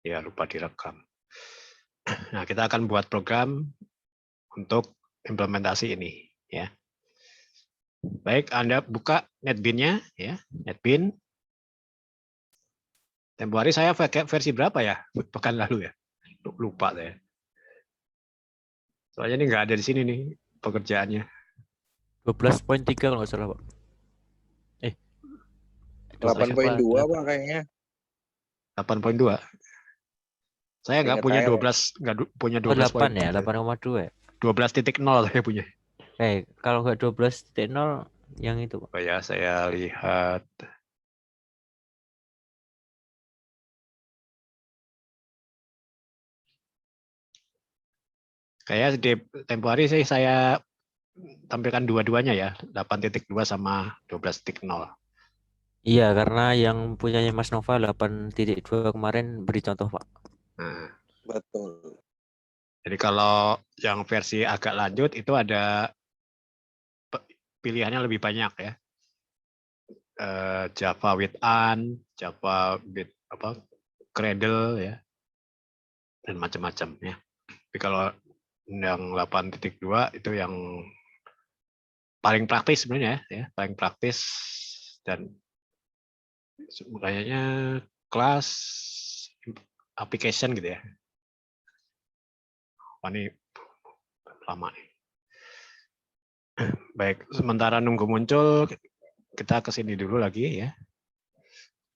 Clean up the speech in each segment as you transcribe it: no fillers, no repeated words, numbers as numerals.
Ya, lupa direkam. Nah, kita akan buat program untuk implementasi ini, ya. Baik, Anda buka NetBeans-nya, ya, NetBeans. Tempo hari saya pakai versi berapa ya? Pekan lalu ya, lupa saya. Soalnya ini nggak ada di sini nih pekerjaannya. 12.3 kalau nggak salah, Pak. 8.2 Pak kayaknya. 8.2. Saya nggak punya 12, nggak punya 12 8 ya, 8,2 ya. 12.0 saya punya. Kalau nggak 12.0 yang itu, Pak. Oh ya, saya lihat. Kayak di tempo hari sih saya tampilkan dua-duanya ya, 8.2 sama 12.0. Iya, karena yang punyanya Mas Nova 8.2 kemarin beri contoh, Pak. Nah, Betul. jadi kalau yang versi agak lanjut itu ada pilihannya lebih banyak ya. Java with AND, Java with Cradle ya, dan macam-macam ya. Tapi kalau yang 8.2 itu yang paling praktis sebenarnya ya, paling praktis dan kayaknya kelas application gitu ya. Wah, ini lama nih. Baik, sementara nunggu muncul, kita ke sini dulu lagi ya.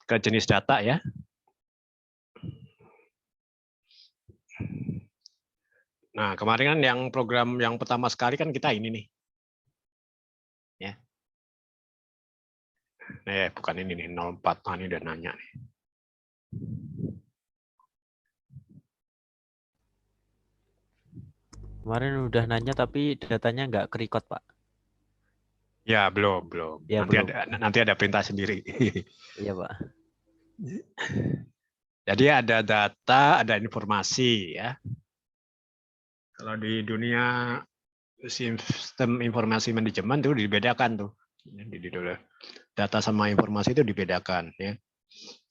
Ke jenis data ya. Nah, kemarin kan yang program yang pertama sekali kan kita ini nih. Ya. Nah, bukan ini nih, 04. Nah, ini udah nanya nih. Kemarin udah nanya tapi datanya nggak ke-record, Pak. Ya, belum. Ya, nanti belum. nanti ada perintah sendiri. Iya, Pak. Jadi ada data, ada informasi ya. Kalau di dunia sistem informasi manajemen itu dibedakan tuh. Data sama informasi itu dibedakan ya.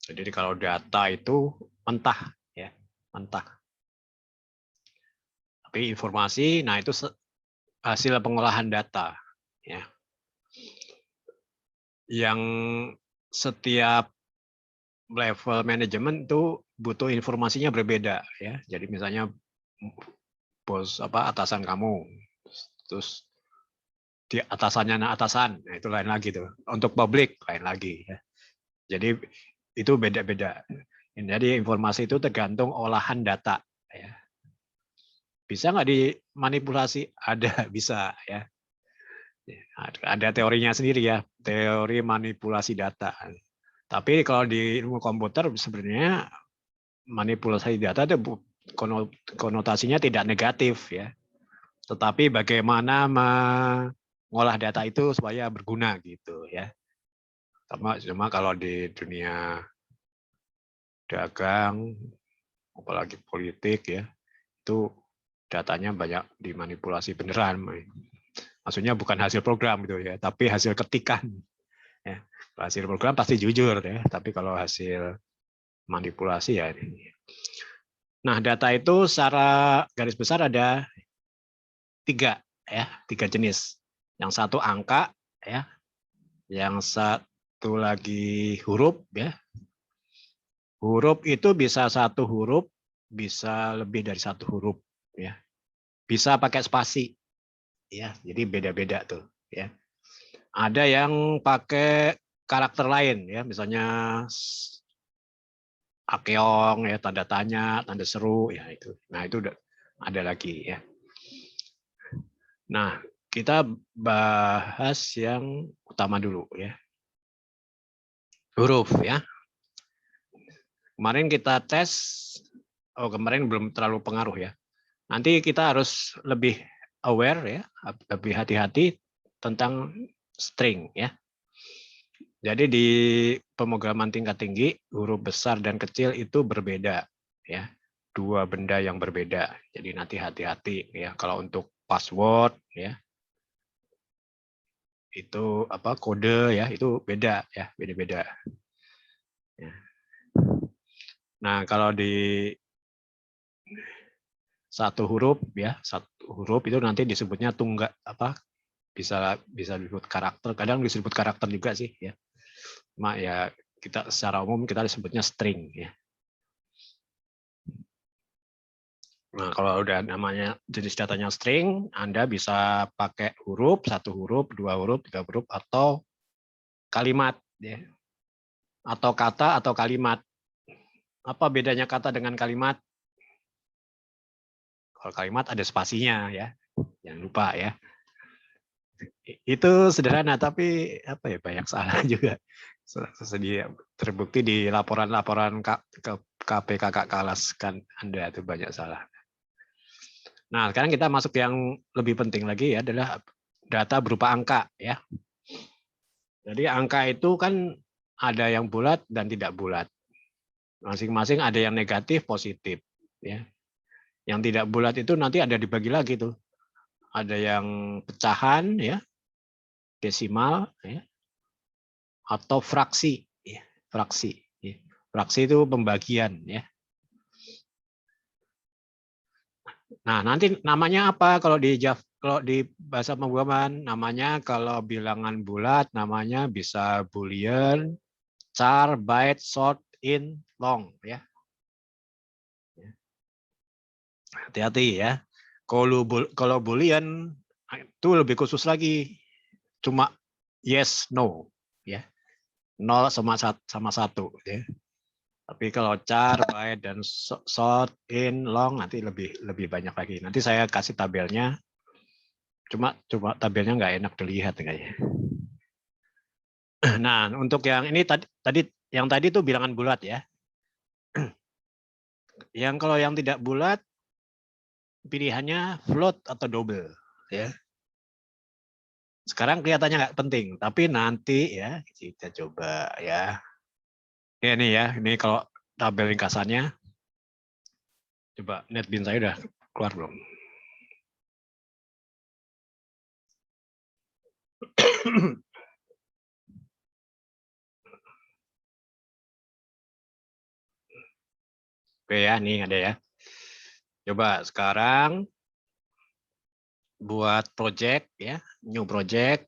Jadi kalau data itu mentah ya, mentah. Tapi informasi, nah itu hasil pengolahan data ya. Yang setiap level manajemen itu butuh informasinya berbeda ya. Jadi misalnya bos atasan kamu, terus di atasannya atasan, nah itu lain lagi tuh. Untuk publik lain lagi ya. Jadi itu beda-beda. Jadi informasi itu tergantung olahan data ya. Bisa nggak dimanipulasi? Ada, bisa ya. Ada teorinya sendiri ya, teori manipulasi data. Tapi kalau di ilmu komputer sebenarnya manipulasi data itu konotasinya tidak negatif ya. Tetapi bagaimana mengolah data itu supaya berguna gitu ya. Cuma kalau di dunia dagang, apalagi politik ya, itu datanya banyak dimanipulasi beneran. Maksudnya bukan hasil program gitu ya, tapi hasil ketikan. Ya. Hasil program pasti jujur ya, tapi kalau hasil manipulasi ya ini. Nah, data itu secara garis besar ada tiga jenis. Yang satu angka ya, yang satu lagi huruf ya. Huruf itu bisa satu huruf, bisa lebih dari satu huruf ya. Bisa pakai spasi ya, jadi beda-beda tuh ya. Ada yang pakai karakter lain ya, misalnya akeong ya, tanda tanya, tanda seru ya itu. Nah, itu udah ada lagi ya. Nah, kita bahas yang utama dulu ya. Huruf ya. Kemarin kita tes, kemarin belum terlalu pengaruh ya. Nanti kita harus lebih aware ya, lebih hati-hati tentang string ya. Jadi di pemrograman tingkat tinggi, huruf besar dan kecil itu berbeda ya. Dua benda yang berbeda. Jadi nanti hati-hati ya kalau untuk password ya. Itu kode ya, itu beda ya, beda-beda. Ya. Nah, kalau di satu huruf ya, satu huruf itu nanti disebutnya tunggal apa? Bisa disebut karakter, kadang disebut karakter juga sih ya. Cuma ya kita secara umum kita disebutnya string ya. Nah, kalau udah namanya jenis datanya string, Anda bisa pakai huruf, satu huruf, dua huruf, tiga huruf, atau kalimat ya. Atau kata atau kalimat. Apa bedanya kata dengan kalimat? Kalau kalimat ada spasinya ya. Jangan lupa ya. Itu sederhana tapi apa ya banyak salah juga. Sedia terbukti di laporan-laporan ke KPK Kakak Kalas kan Anda itu banyak salah. Nah, sekarang kita masuk yang lebih penting lagi ya adalah data berupa angka ya. Jadi angka itu kan ada yang bulat dan tidak bulat. Masing-masing ada yang negatif, positif ya. Yang tidak bulat itu nanti ada dibagi lagi tuh. Ada yang pecahan ya, desimal ya, atau fraksi ya, fraksi. Ya. Fraksi itu pembagian ya. Nah, nanti namanya apa kalau di kalau di bahasa pemrograman namanya kalau bilangan bulat namanya bisa boolean, char, byte, short, int, long ya. Hati-hati ya. Kalau boolean itu lebih khusus lagi. Cuma yes, no ya. 0 sama 1 ya. Tapi kalau char, byte dan short, int, long nanti lebih banyak lagi. Nanti saya kasih tabelnya. Cuma tabelnya nggak enak dilihat kayaknya. Nah, untuk yang ini tadi itu bilangan bulat ya. Yang kalau yang tidak bulat pilihannya float atau double ya. Sekarang kelihatannya nggak penting, tapi nanti ya kita coba ya. Ini kalau tabel ringkasannya. Coba NetBeans saya udah keluar belum? Oke ya, nih ada ya. Coba sekarang buat project ya, new project.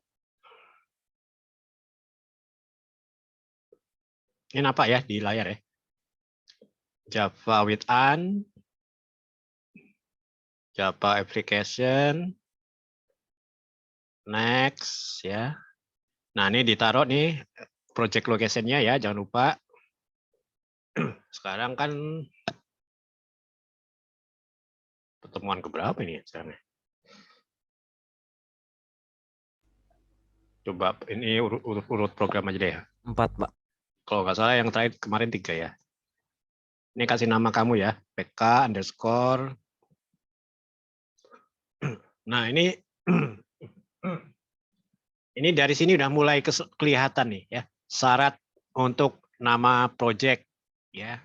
Ini apa ya di layar ya? Java with an, Java application, next ya. Nah ini ditaruh nih project location-nya ya, jangan lupa. Sekarang kan pertemuan keberapa ini sekarang? Coba ini urut program aja deh ya. 4, Pak. Kalau nggak salah yang terakhir kemarin 3 ya. Ini kasih nama kamu ya, PK underscore. Nah ini dari sini udah mulai kelihatan nih ya syarat untuk nama project ya.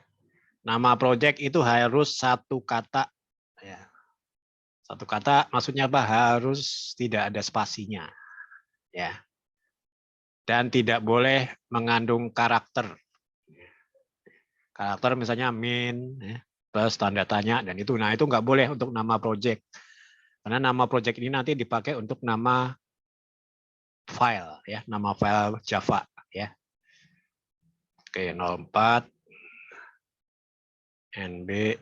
Nama project itu harus satu kata ya. Satu kata maksudnya apa? Harus tidak ada spasinya ya. Dan tidak boleh mengandung karakter. Karakter misalnya min ya, plus tanda tanya dan itu. Nah, itu nggak boleh untuk nama project. Karena nama project ini nanti dipakai untuk nama file ya, nama file Java ya. Oke, 04 NB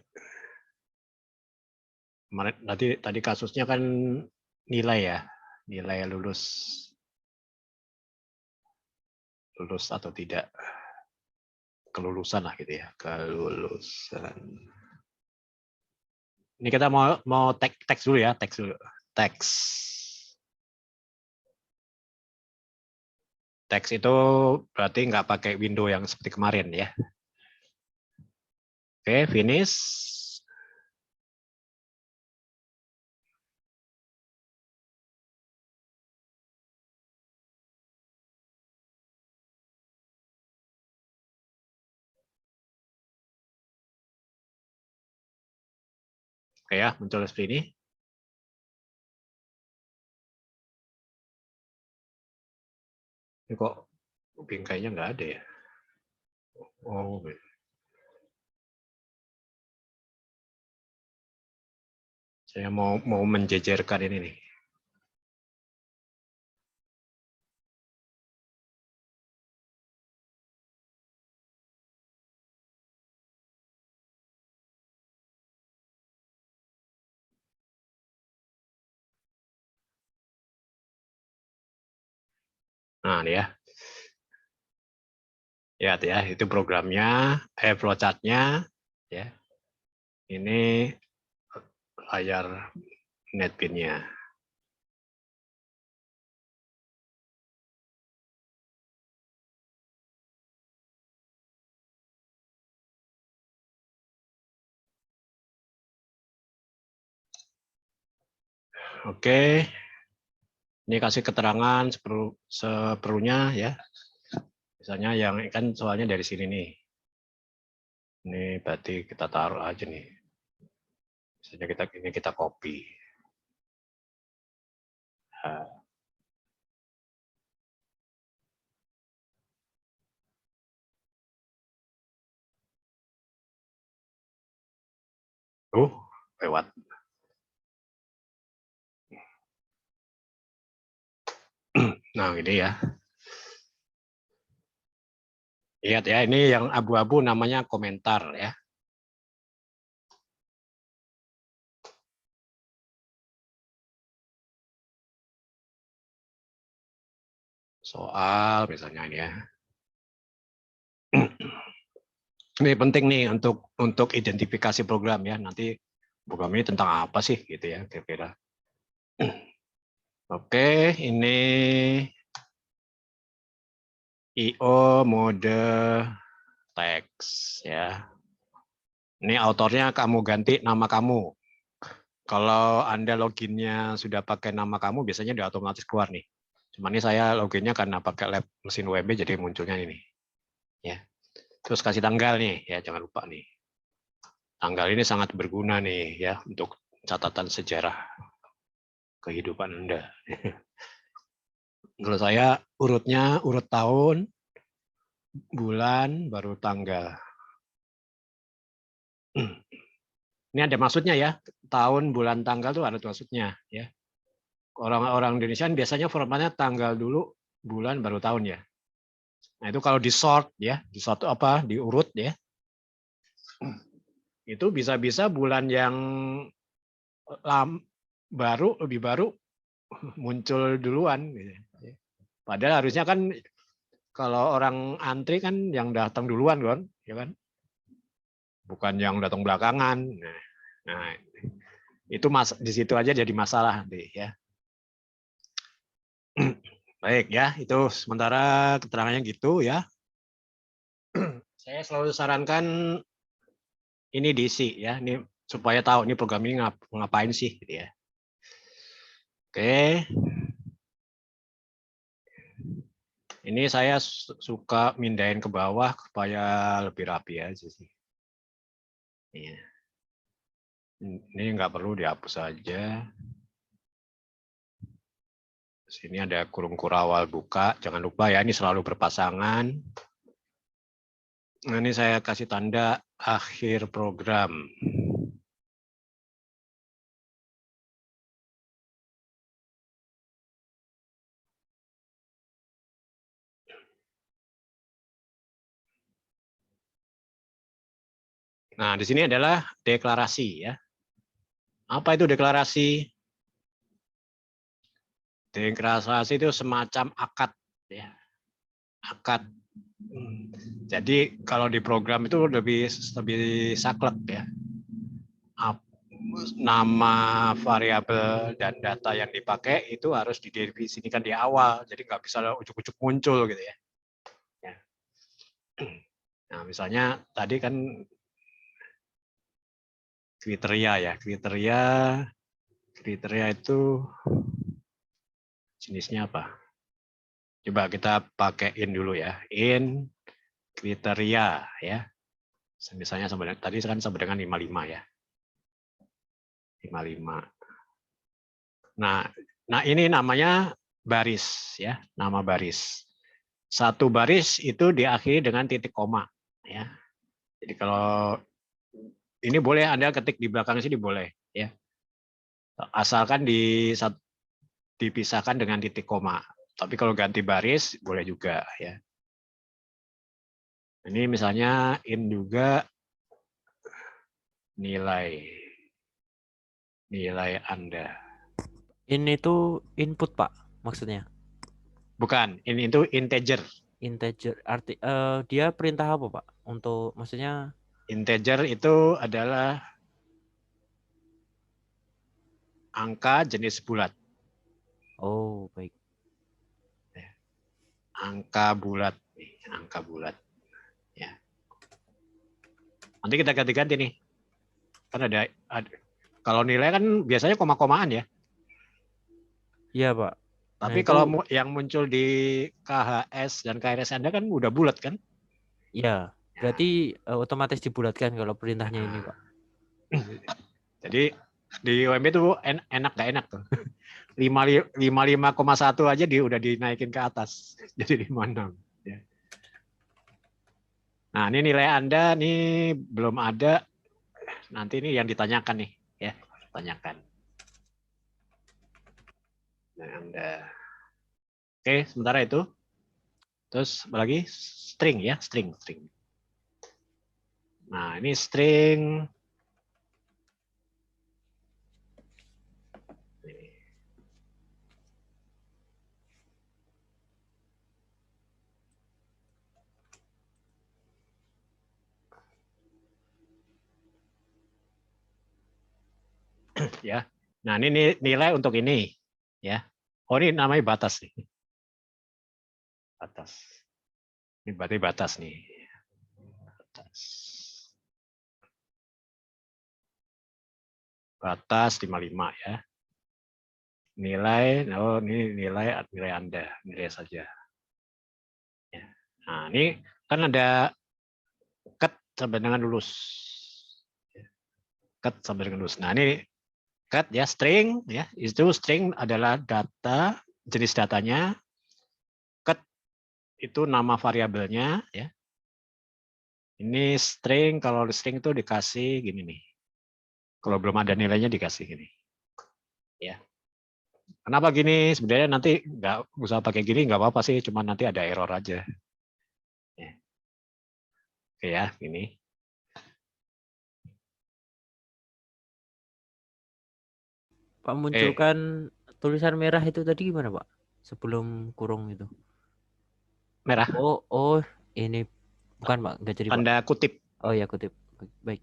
kemarin tadi kasusnya kan nilai ya, nilai lulus atau tidak, kelulusan lah gitu ya, kelulusan. Ini kita mau teks dulu ya, teks dulu, teks. Teks itu berarti nggak pakai window yang seperti kemarin ya. Oke, finish. Oke ya, muncul seperti ini. Ini kok bingkainya nggak ada ya? Oh, Saya mau menjejerkan ini nih. Nah, ini ya. Lihat ya, itu programnya, flowchart-nya ya. Ini layar netpin-nya. Oke. Ini kasih keterangan seperlunya ya. Misalnya yang kan soalnya dari sini nih. Ini berarti kita taruh aja nih. Misalnya kita copy. Nah, lewat. Nah, ini ya. Lihat ya, ini yang abu-abu namanya komentar ya. Soal misalnya ini ya. Ini penting nih untuk identifikasi program ya. Nanti program ini tentang apa sih gitu ya kira-kira. Oke, ini IO mode teks ya. Ini autornya kamu ganti nama kamu. Kalau Anda loginnya sudah pakai nama kamu, biasanya dia otomatis keluar nih. Cuma ini saya loginnya karena pakai lab mesin WB, jadi munculnya ini. Ya. Terus kasih tanggal nih, ya jangan lupa nih. Tanggal ini sangat berguna nih ya untuk catatan sejarah kehidupan Anda. Kalau saya urutnya urut tahun, bulan, baru tanggal. Ini ada maksudnya ya, tahun, bulan, tanggal tuh ada maksudnya ya. Orang-orang Indonesia biasanya formatnya tanggal dulu, bulan, baru tahun ya. Nah itu kalau di sort ya, di sort apa, diurut ya, itu bisa-bisa bulan yang lebih baru muncul duluan. Gitu. Padahal harusnya kan kalau orang antri kan yang datang duluan kan, ya kan, bukan yang datang belakangan. Nah itu di situ aja jadi masalah nanti ya. Baik ya, itu sementara keterangannya gitu ya. Saya selalu sarankan ini diisi ya, ini supaya tahu ini program ini ngapain sih gitu ya. Oke. Ini saya suka mindahin ke bawah supaya lebih rapi aja sih. Iya. Ini nggak perlu dihapus aja. Sini ada kurung kurawal buka, jangan lupa ya ini selalu berpasangan. Nah, ini saya kasih tanda akhir program. Nah, di sini adalah deklarasi ya. Apa itu deklarasi? Deklarasi itu semacam akad ya. Akad. Jadi kalau di program itu lebih saklek ya. Nama variabel dan data yang dipakai itu harus didefinisikan di awal, jadi nggak bisa ujuk-ujuk muncul gitu ya. Nah misalnya tadi kan kriteria ya, kriteria itu jenisnya apa? Coba kita pakaiin dulu ya, in kriteria ya. Misalnya tadi kan sama dengan 55 ya. 55. Nah ini namanya baris ya, nama baris. Satu baris itu diakhiri dengan titik koma ya. Jadi kalau ini boleh Anda ketik di belakang sini boleh ya. Asalkan dipisahkan dengan titik koma. Tapi kalau ganti baris boleh juga ya. Ini misalnya in juga nilai Anda. Ini tuh input, Pak, maksudnya. Bukan, ini itu integer. Integer dia perintah apa, Pak? Untuk maksudnya Integer itu adalah angka jenis bulat. oh, baik. Angka bulat nih, angka bulat. Ya. Nanti kita ganti-ganti nih. Kan ada kalau nilai kan biasanya koma-komaan ya. Iya, Pak. Nah, Tapi itu kalau yang muncul di KHS dan KRS Anda kan udah bulat kan? ya, berarti otomatis dibulatkan kalau perintahnya ini, Pak. Jadi di UMB itu enak gak enak tuh. 55,1 aja udah dinaikin ke atas. Jadi 56. Ya. Nah ini nilai Anda nih belum ada. Nanti ini yang ditanyakan nih. Ya, tanyakan. Nah, Anda. Oke, sementara itu. Terus apa lagi? String ya, string. Nah ini string. Ya. Nah, ini nilai untuk ini, ya. Oh, ini namanya batas nih. Batas. Ini berarti batas nih. Batas. Batas 55 ya. Nilai, oh ini nilai Anda, nilai saja. Ya. Nah, ini kan ada cut sampai dengan lulus. Cut sampai dengan lulus. Nah, ini cut ya, string ya. Itu string adalah data, jenis datanya. Cut itu nama variabelnya ya. Ini string, kalau string itu dikasih gini nih. Kalau belum ada nilainya dikasih gini. Ya. Kenapa gini? Sebenarnya nanti nggak usah pakai gini, nggak apa-apa sih, cuma nanti ada error aja. Ya. Oke ya, gini. Pak, munculkan tulisan merah itu tadi gimana, Pak? Sebelum kurung itu. Merah. Oh, ini bukan, Pak, nggak jadi, Pak. Tanda kutip. Oh ya, kutip. Baik.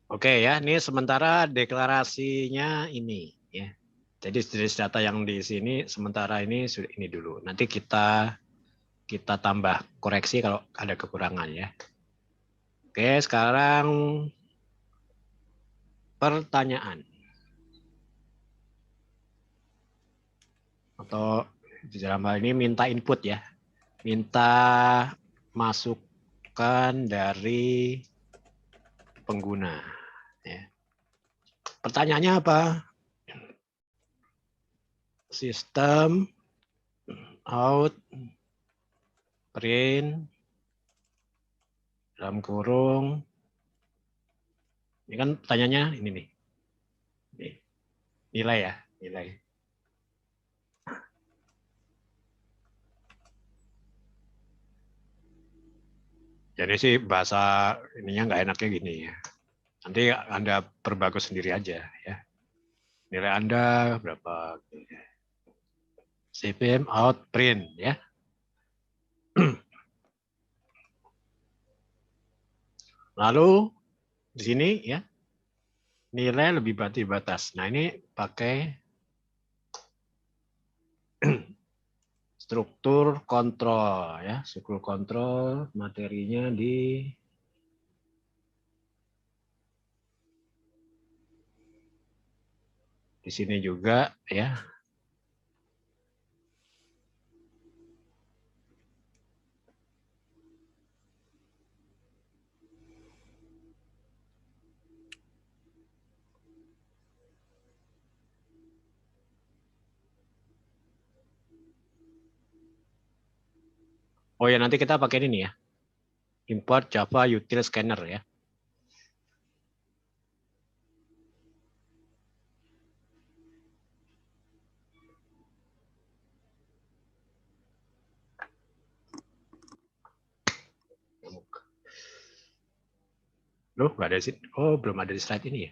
Oke ya, ini sementara deklarasinya ini ya. Jadi jenis data yang di sini sementara ini dulu. Nanti kita tambah koreksi kalau ada kekurangan ya. Oke, sekarang pertanyaan. Atau di dalam hal ini minta input ya. Minta masukan dari pengguna. Ya. Pertanyaannya apa? Sistem out print dalam kurung. Ini kan pertanyaannya ini nih. Nilai ya, nilai. Jadi sih bahasa ininya nggak enaknya gini ya. Nanti Anda perbagus sendiri aja ya. Nilai Anda berapa? CPM out print ya. Lalu di sini ya nilai lebih berarti batas. Nah ini pakai struktur kontrol ya, struktur kontrol materinya di sini juga ya. Oh ya nanti kita pakai ini ya. Import Java Util Scanner ya. Loh, nggak ada sih. Oh, belum ada di slide ini ya.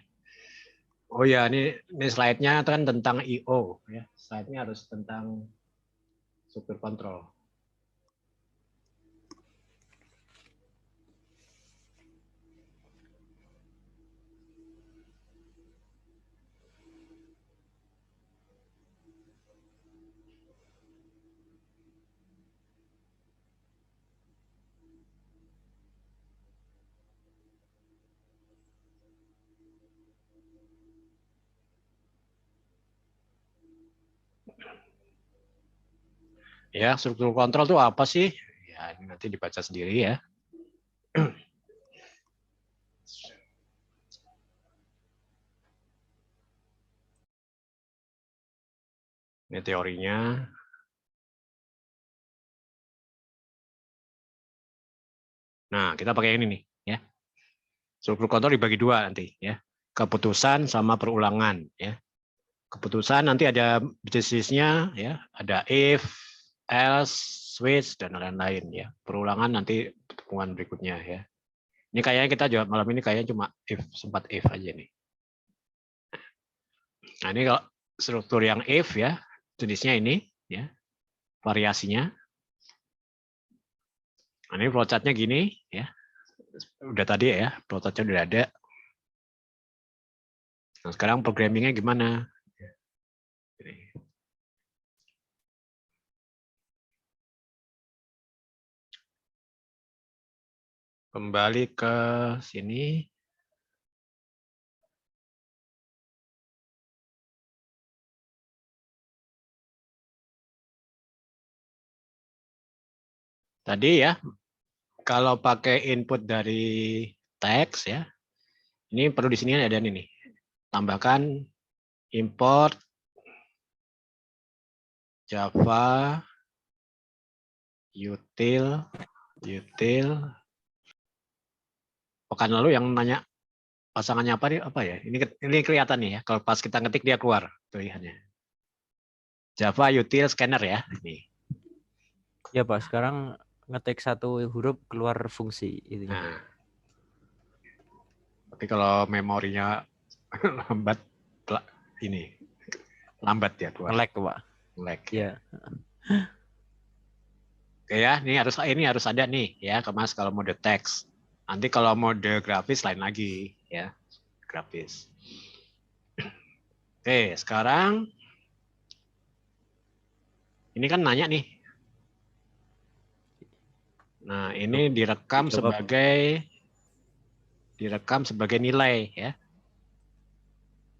Oh ya, ini slide-nya kan tentang I/O ya. Slide-nya harus tentang struktur kontrol. Ya, struktur kontrol itu apa sih? Ya, ini nanti dibaca sendiri ya. Ini teorinya. Nah, kita pakai ini nih, ya. Struktur kontrol dibagi dua nanti, ya. Keputusan sama perulangan, ya. Keputusan nanti ada basisnya, ya. Ada if, else, switch dan lain-lain, ya. Perulangan nanti pertemuan berikutnya, ya. Ini kayaknya kita juga malam ini kayaknya cuma if, sempat if aja nih. Nah, ini kalau struktur yang if, ya, jenisnya ini, ya, variasinya. Nah, ini flowchart-nya gini, ya. Udah tadi ya, flowchart-nya udah ada. Nah, sekarang programmingnya gimana? Kembali ke sini. Tadi ya, kalau pakai input dari teks ya, ini perlu di sini ada ini nih. Tambahkan import Java util. Pekan lalu yang nanya pasangannya apa nih, apa ya? Ini kelihatan nih ya. Kalau pas kita ngetik dia keluar pilihannya. Java util scanner ya. Ini. Ya Pak, sekarang ngetik satu huruf keluar fungsi itunya. Nah. Tapi kalau memorinya lambat, ini lambat ya keluar. Nge-lag Pak. Lag Ya. Oke ya, ini harus ada nih ya, Mas kalau mode teks. Nanti kalau mode grafis lain lagi ya, grafis. Oke, sekarang ini kan nanya nih. Nah, ini direkam sebagai nilai ya.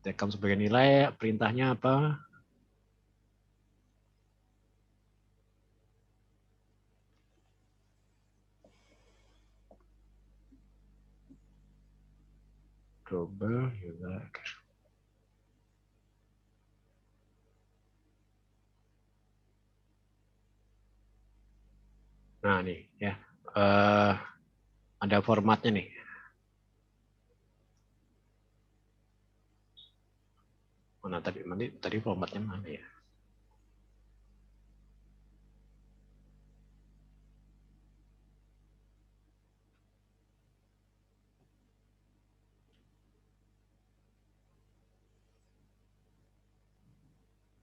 Direkam sebagai nilai, perintahnya apa? Global user. Nah, nih ya. Ada formatnya nih. Mana tadi formatnya mana ya?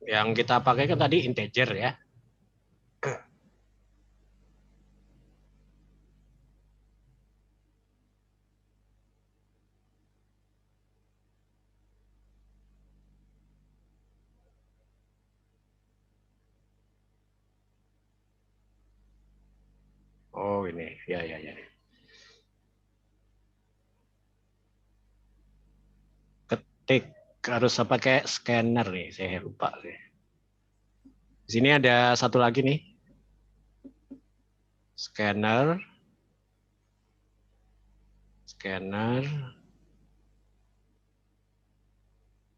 Yang kita pakai kan tadi integer ya. Oh ini, ya. Ketik harus pakai scanner nih, saya lupa sih. Di sini ada satu lagi nih, scanner,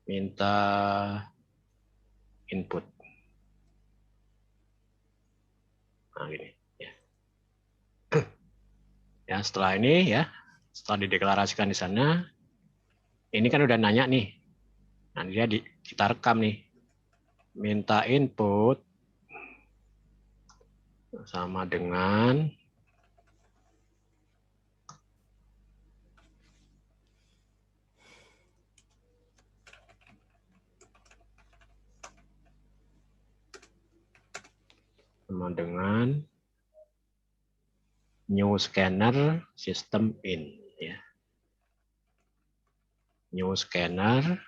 minta input. Nah gini, ya. Ya setelah ini ya, setelah dideklarasikan di sana, ini kan udah nanya nih. Nah dia kita rekam nih, minta input sama dengan sama dengan new scanner system in, ya. New scanner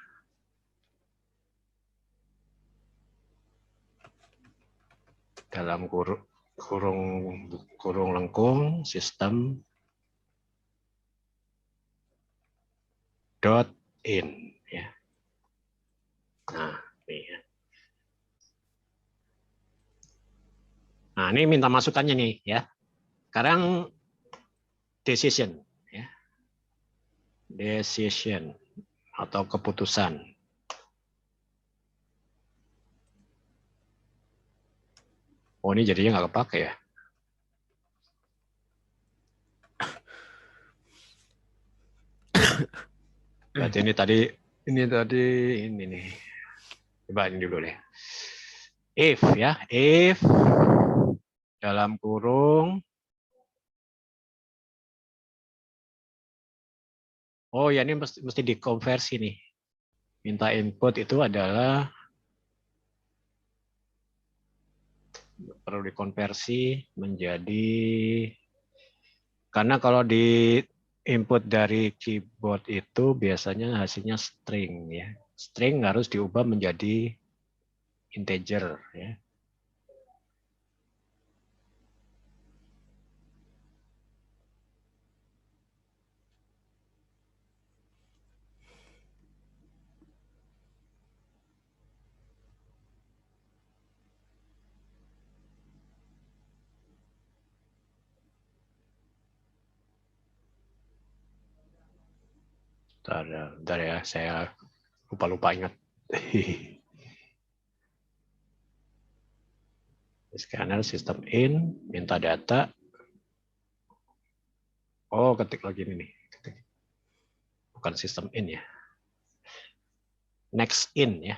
dalam kurung lengkung sistem dot in, ya. Nah, ini ya. Nah, ini minta masukannya nih, ya. Sekarang decision, ya. Decision atau keputusan. Oh, ini jadinya nggak kepake ya. Berarti ini tadi ini nih. Coba ini dulu deh. If, ya, if dalam kurung. Oh ya, ini mesti dikonversi nih. Minta input itu adalah perlu dikonversi menjadi, karena kalau di input dari keyboard itu biasanya hasilnya string, ya. String harus diubah menjadi integer, ya. Bentar ya, saya lupa ingat. Scanner system in, minta data. Oh, ketik lagi ini nih. Bukan sistem in ya. Next in, ya.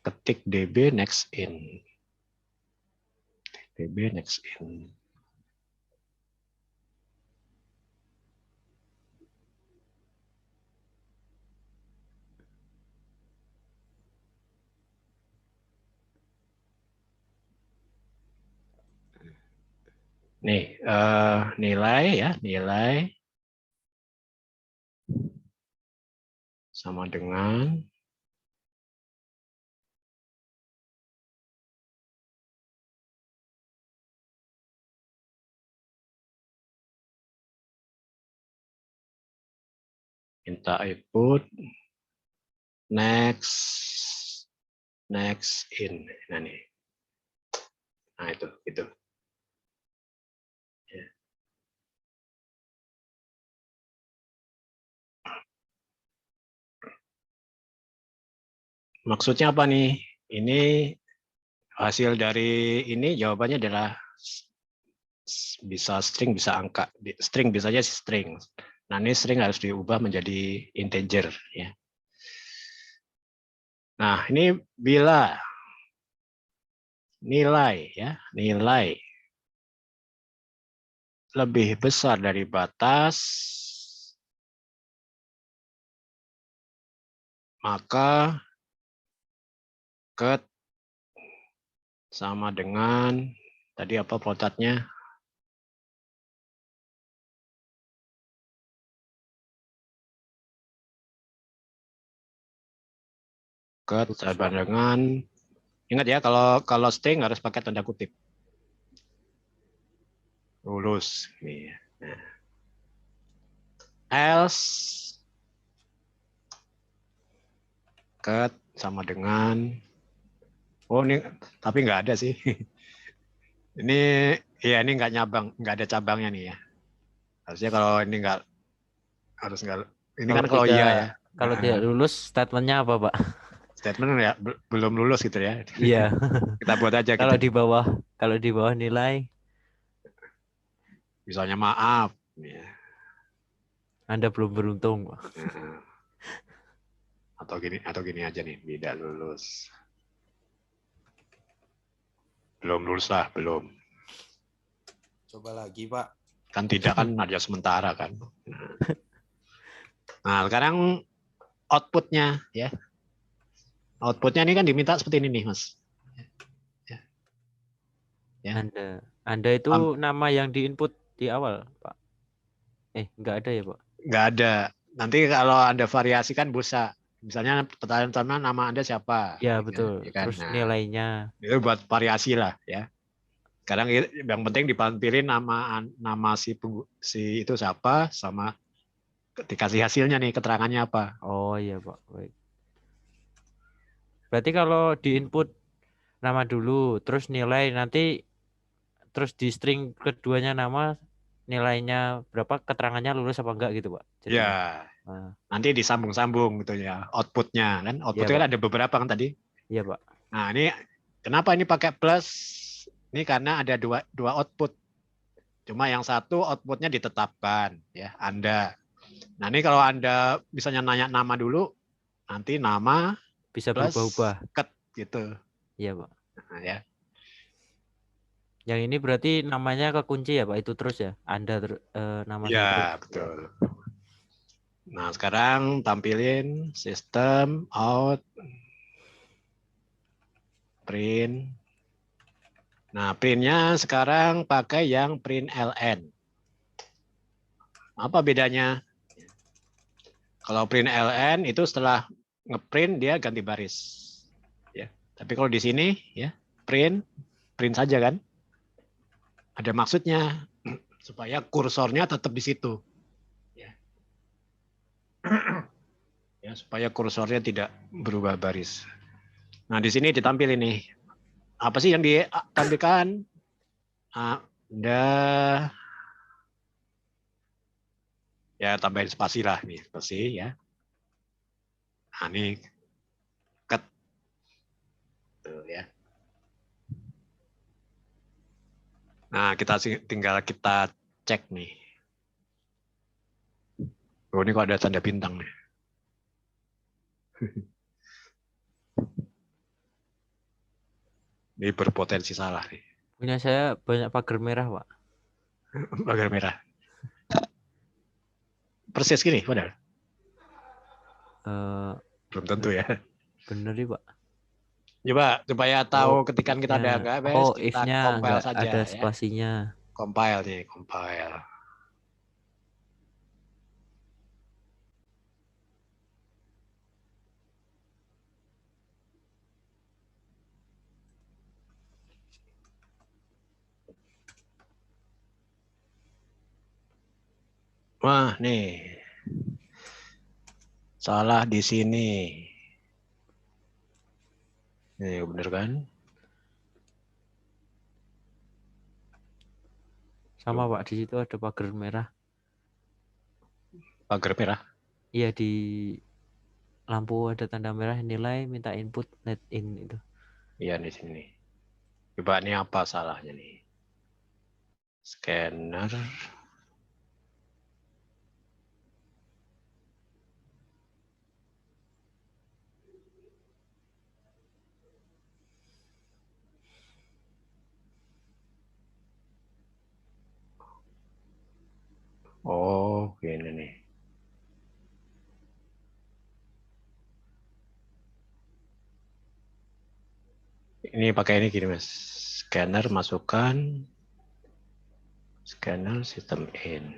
Ketik db next in. db next in. Nih, nilai, ya, nilai sama dengan minta input next in. Nah, nih. Nah, itu. Ya. Maksudnya apa nih? Ini hasil dari ini jawabannya adalah bisa string, bisa angka. String bisanya string. Nah, ini string harus diubah menjadi integer, ya. Nah, ini bila nilai, ya, nilai lebih besar dari batas, maka cut sama dengan tadi apa plotnya? Cut sama dengan, ingat ya, kalau string harus pakai tanda kutip. Lulus. Nah. Else cut sama dengan, oh ini tapi nggak ada sih. Ini ya, ini nggak ada cabangnya nih ya. Harusnya kalau ini nggak, harus nggak. Ini kan kalau iya ya. Kalau tidak lulus statementnya apa, Pak? Statement ya belum lulus gitu ya. Iya. Kita buat aja. Kalau di bawah nilai, misalnya maaf. Ya. Anda belum beruntung, Pak. Atau gini aja nih, tidak lulus. Belum lulus lah, belum. Coba lagi, Pak. Kan tidak, kan ada sementara kan. Nah, sekarang outputnya, ya. Outputnya ini kan diminta seperti ini nih, Mas. Ya. Anda itu nama yang diinput di awal, Pak. Enggak ada ya, Pak? Nggak ada. Nanti kalau Anda variasikan bisa. Misalnya pertanyaan pertama nama Anda siapa? Ya, Gitu kan, betul. ya kan? Terus Nah, nilainya. itu buat variasi lah ya. Sekarang yang penting ditampilin nama si itu siapa sama dikasih hasilnya nih keterangannya apa. Oh iya, Pak. Baik. Berarti kalau diinput nama dulu, terus nilai nanti, terus di string keduanya nama, nilainya berapa, keterangannya lulus apa enggak gitu, Pak. Ya, Jadinya. Nah, nanti disambung-sambung gitu ya outputnya kan. iya, Outputnya Pak. kan ada beberapa kan tadi. Iya, Pak. Nah, ini kenapa ini pakai plus? Ini karena ada dua output. Cuma yang satu outputnya ditetapkan ya Anda. Nah, ini kalau Anda misalnya nanya nama dulu, nanti nama Bisa plus berubah-ubah. ket gitu. Iya, Pak. Nah, ya. Yang ini berarti namanya kekunci ya, Pak. Itu terus ya. Nama saya terus. Ya, betul. Nah, sekarang tampilin sistem out print. Nah, printnya sekarang pakai yang print ln. Apa bedanya? Kalau print ln itu setelah ngeprint dia ganti baris. Ya. Tapi kalau di sini ya print saja kan. Ada maksudnya supaya kursornya tetap di situ. Ya. Ya, supaya kursornya tidak berubah baris. Nah, di sini ditampil ini. Apa sih yang ditampilkan? Anda ya tambahin spasi lah nih, spasi ya. Nah, ini cut tuh ya. Nah, tinggal kita cek nih. Oh, ini kok ada tanda bintang nih. Ini berpotensi salah nih. Punya saya banyak pagar merah, Pak. Pagar merah. Persis gini, padahal. Eh, Belum tentu ya. bener nih, Pak. Coba supaya tahu ketika kita ada nggak beres, kita if-nya compile nggak saja ada ya. spasinya. Compile nih, compile. Wah, nih. Salah di sini. Nih, bener kan? Sama, Pak. Di situ ada pagar merah. Pagar merah. Iya, di lampu ada tanda merah, nilai minta input net in itu. Iya, di sini. Coba ini apa salahnya nih? Scanner. Oh, gini nih. Ini pakai ini gini, Mas. Scanner masukkan. Scanner system in.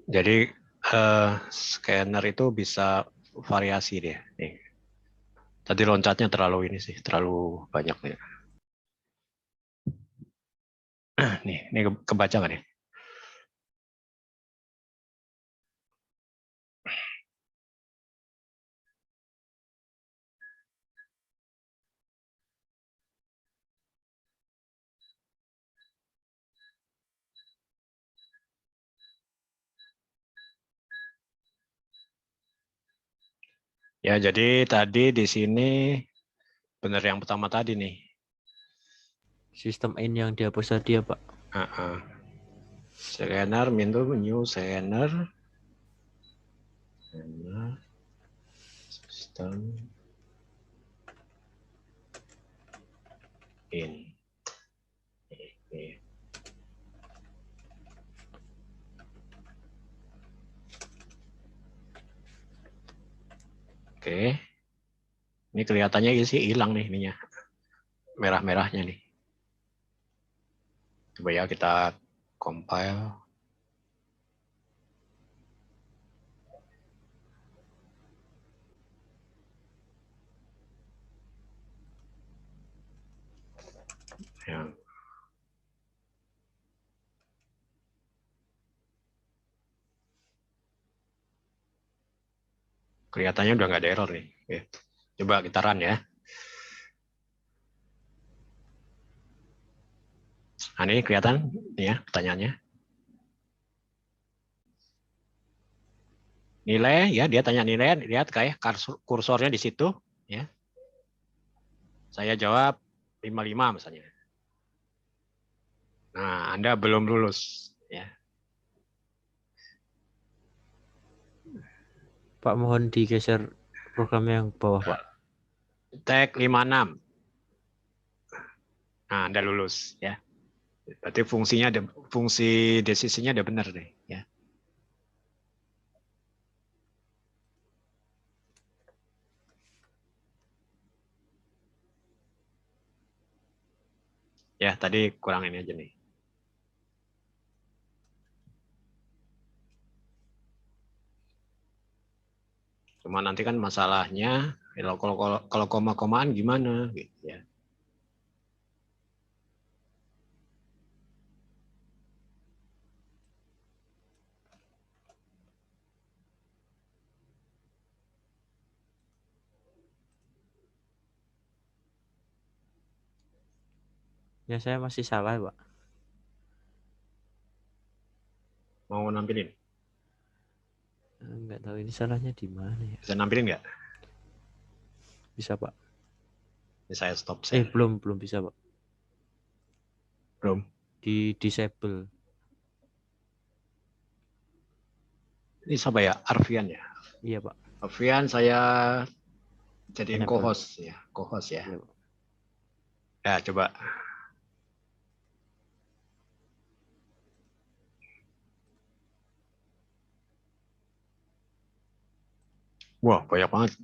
Jadi scanner itu bisa variasi dia. Nih. Tadi loncatnya terlalu ini sih, terlalu banyak nih. Nih, ini kebaca nggak nih? Ya, jadi tadi di sini benar yang pertama tadi nih. Sistem in yang dihapus tadi ya, Pak. Scanner, new scanner. System in. Oke. Ini kelihatannya sih hilang nih ininya. Merah-merahnya nih. Coba ya kita compile. Ya. Kelihatannya udah nggak ada error nih. Oke. Coba kita run ya. Nah, ini kelihatan nih ya pertanyaannya. Nilai ya, dia tanya nilai, lihat kayak kursornya di situ ya. Saya jawab 55 misalnya. Nah, Anda belum lulus ya. Pak, mohon digeser program yang bawah, Pak. Tag 56. Nah, Anda lulus ya. Berarti fungsi desisinya udah benar deh ya. Ya, tadi kurang ini aja nih. Cuma nanti kan masalahnya kalau koma-komaan gimana gitu ya. Ya, saya masih salah, Pak. Mau nampilin? Enggak tahu ini salahnya di mana ya. Bisa nampilin nggak? Bisa, Pak. Ini saya stop share. Belum bisa, Pak. Belum. Di disable. Ini siapa ya? Arfian ya? Iya, Pak. Arfian saya jadiin Enable. co-host ya. Co-host ya. Iya, Pak. Ya, coba. Wah, banyak banget.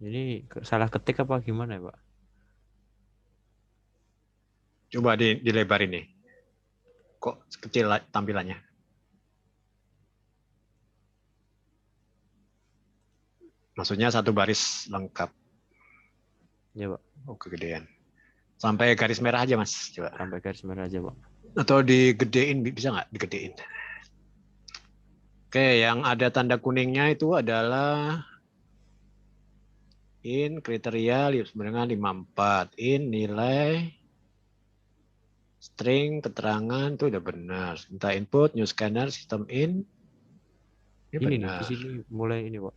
Ini salah ketik apa gimana ya, Pak? Coba dilebarin nih. Kok kecil tampilannya? Maksudnya satu baris lengkap. Iya, Pak. Oh, kegedean. Sampai garis merah aja, Mas. Coba. Sampai garis merah aja, Pak. Atau digedein, bisa nggak digedein? Oke, yang ada tanda kuningnya itu adalah in kriteria dengan 54. In nilai string keterangan itu udah benar. Minta input new scanner sistem in. Ini Ini nih, benar. di sini mulai ini, Pak.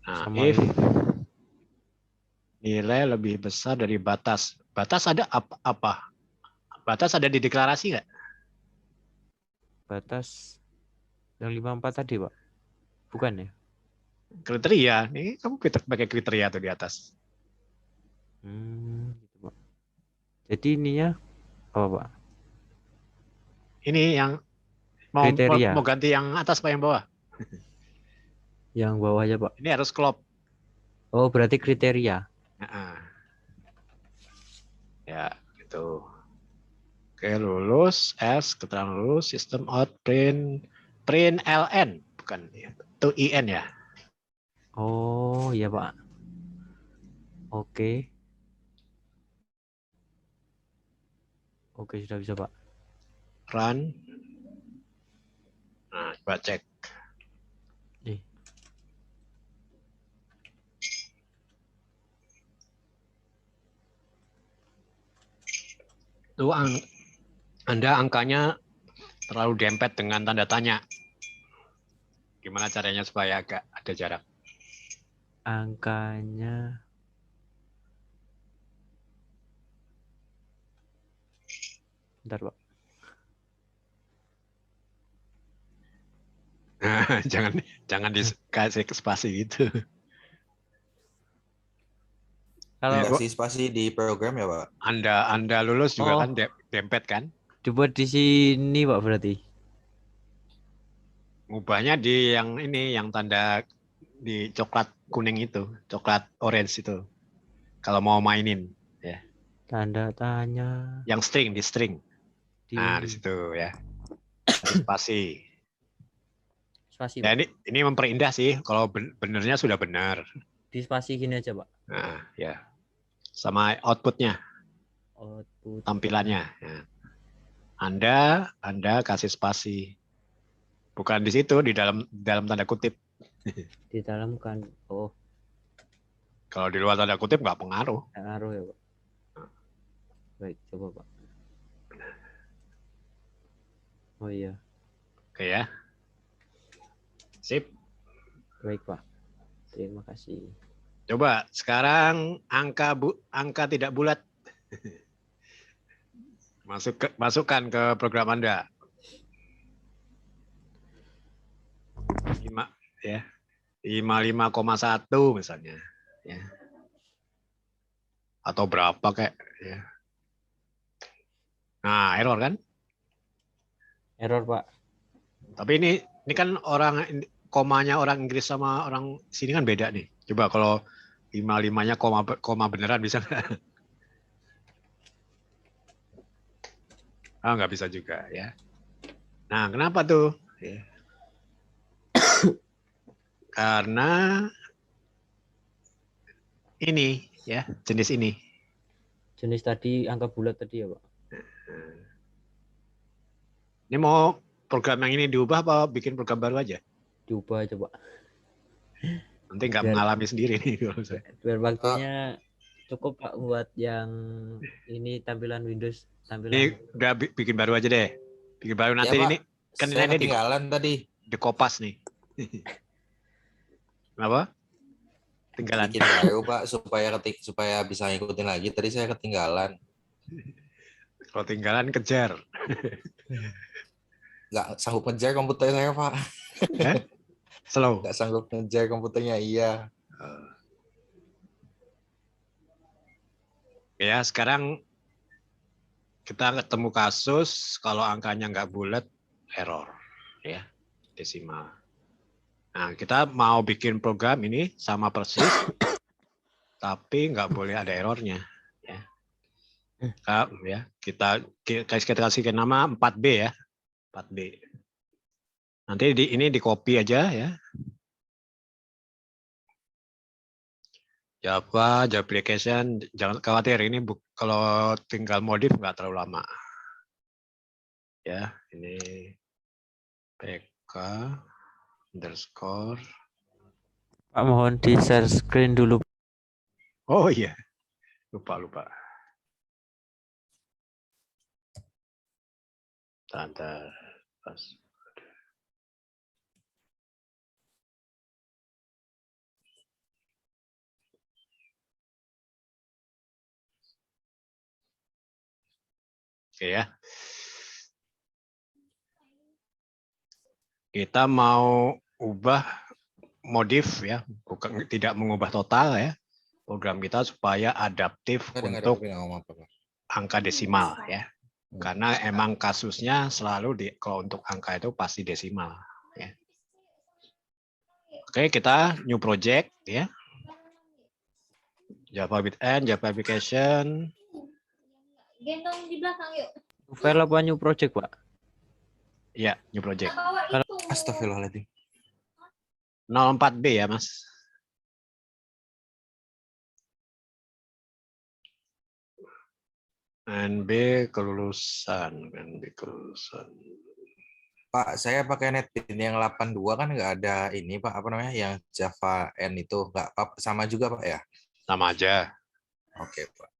Nah, Sama if ini. nilai lebih besar dari batas. Batas ada apa? Batas ada di deklarasi nggak? Batas yang 54 tadi, Pak. Bukan ya? Kriteria. Ini kamu pakai kriteria tuh di atas. Gitu, Pak. Jadi ininya apa, Pak? Ini yang Kriteria. mau ganti yang atas apa yang bawah? Yang bawah aja, Pak. Ini harus klop. Oh, berarti kriteria. Ya, gitu. Oke, lulus S, keterangan lulus, sistem out print ln, bukan itu in ya. Oh, iya, Pak. Oke. Oke, sudah bisa, Pak. Run. Nah, coba cek. Nih. Tuh Anda angkanya terlalu dempet dengan tanda tanya. Gimana caranya supaya agak ada jarak? Angkanya bentar, Pak. jangan dikasih spasi gitu. Kalau Kasih spasi di program ya, Pak? Anda lulus juga Oh. kan dempet kan? dibuat di sini, Pak, berarti. Ngubahnya di yang ini, yang tanda di coklat kuning itu, coklat orange itu. Kalau mau mainin, Tanda tanya yang string di string. di Nah, di situ ya. Kasih spasi. spasi, Ya Pak. ini memperindah sih. Kalau benernya sudah benar. Di spasi gini aja, Pak. Nah, ya. Sama outputnya, Output tampilannya. Ya. Anda kasih spasi. Bukan di situ, di dalam tanda kutip. di dalam kan. Oh, Kalau di luar tanda kutip nggak pengaruh. ngaruh ya, Pak. Baik, coba, Pak. Oh iya, Oke ya. Sip. baik, Pak. Terima kasih. Coba sekarang angka tidak bulat. Masukkan ke program Anda. 55,1 misalnya. Ya. Atau berapa kayak. Ya. Nah, error kan? Error, Pak. Tapi ini kan komanya orang Inggris sama orang sini kan beda nih. Coba kalau 55-nya koma beneran bisa nggak? Ah, nggak bisa juga ya. Nah, kenapa tuh? Ya. Karena ini ya, jenis ini. Jenis tadi angka bulat tadi ya, Pak. Ini mau program yang ini diubah apa bikin program baru aja? Diubah aja, Pak. Nanti nggak Biar- mengalami sendiri nih kalau saya. Biar waktunya cukup, Pak, buat yang ini tampilan Windows, Ini tampilan udah bikin baru aja deh. Bikin baru Ya nanti Pak, ini kan saya ini ketinggalan tadi. dikopas nih. Kenapa? Tinggalan. Bikin baru Pak supaya bisa ngikutin lagi. Tadi saya ketinggalan. Kalau tinggalan kejar. Nggak sanggup ngejar komputer saya Pak. Slow. Nggak sanggup ngejar komputernya, iya. Ya, sekarang kita ketemu kasus kalau angkanya nggak bulat, error. Ya, desimal. Nah, kita mau bikin program ini sama persis, tapi nggak boleh ada errornya. Ya. Kita kasih nama 4B ya. 4B. Nanti ini di copy aja ya. Java application, jangan khawatir ini kalau tinggal modif nggak terlalu lama. Ya, ini pk underscore. Pak, mohon di share screen dulu. Oh iya, lupa. Tanda pas. Oke ya. Kita mau ubah modif ya, bukan tidak mengubah total ya. Program kita supaya adaptif Saya dengar untuk ngomong apa Pak. angka desimal ya. Karena emang kasusnya selalu kalau untuk angka itu pasti desimal ya. Oke, kita new project ya. Java Bitend, Java application. Gendong di belakang yuk. File apa new project, Pak? Ya, new project. Bawa itu. Astagfirullahaladzim. 04B ya, Mas. NB kelulusan. Pak, saya pakai NetBeans yang 82 kan nggak ada ini Pak, apa namanya, yang Java N itu nggak sama juga Pak ya? Sama aja. Oke Pak.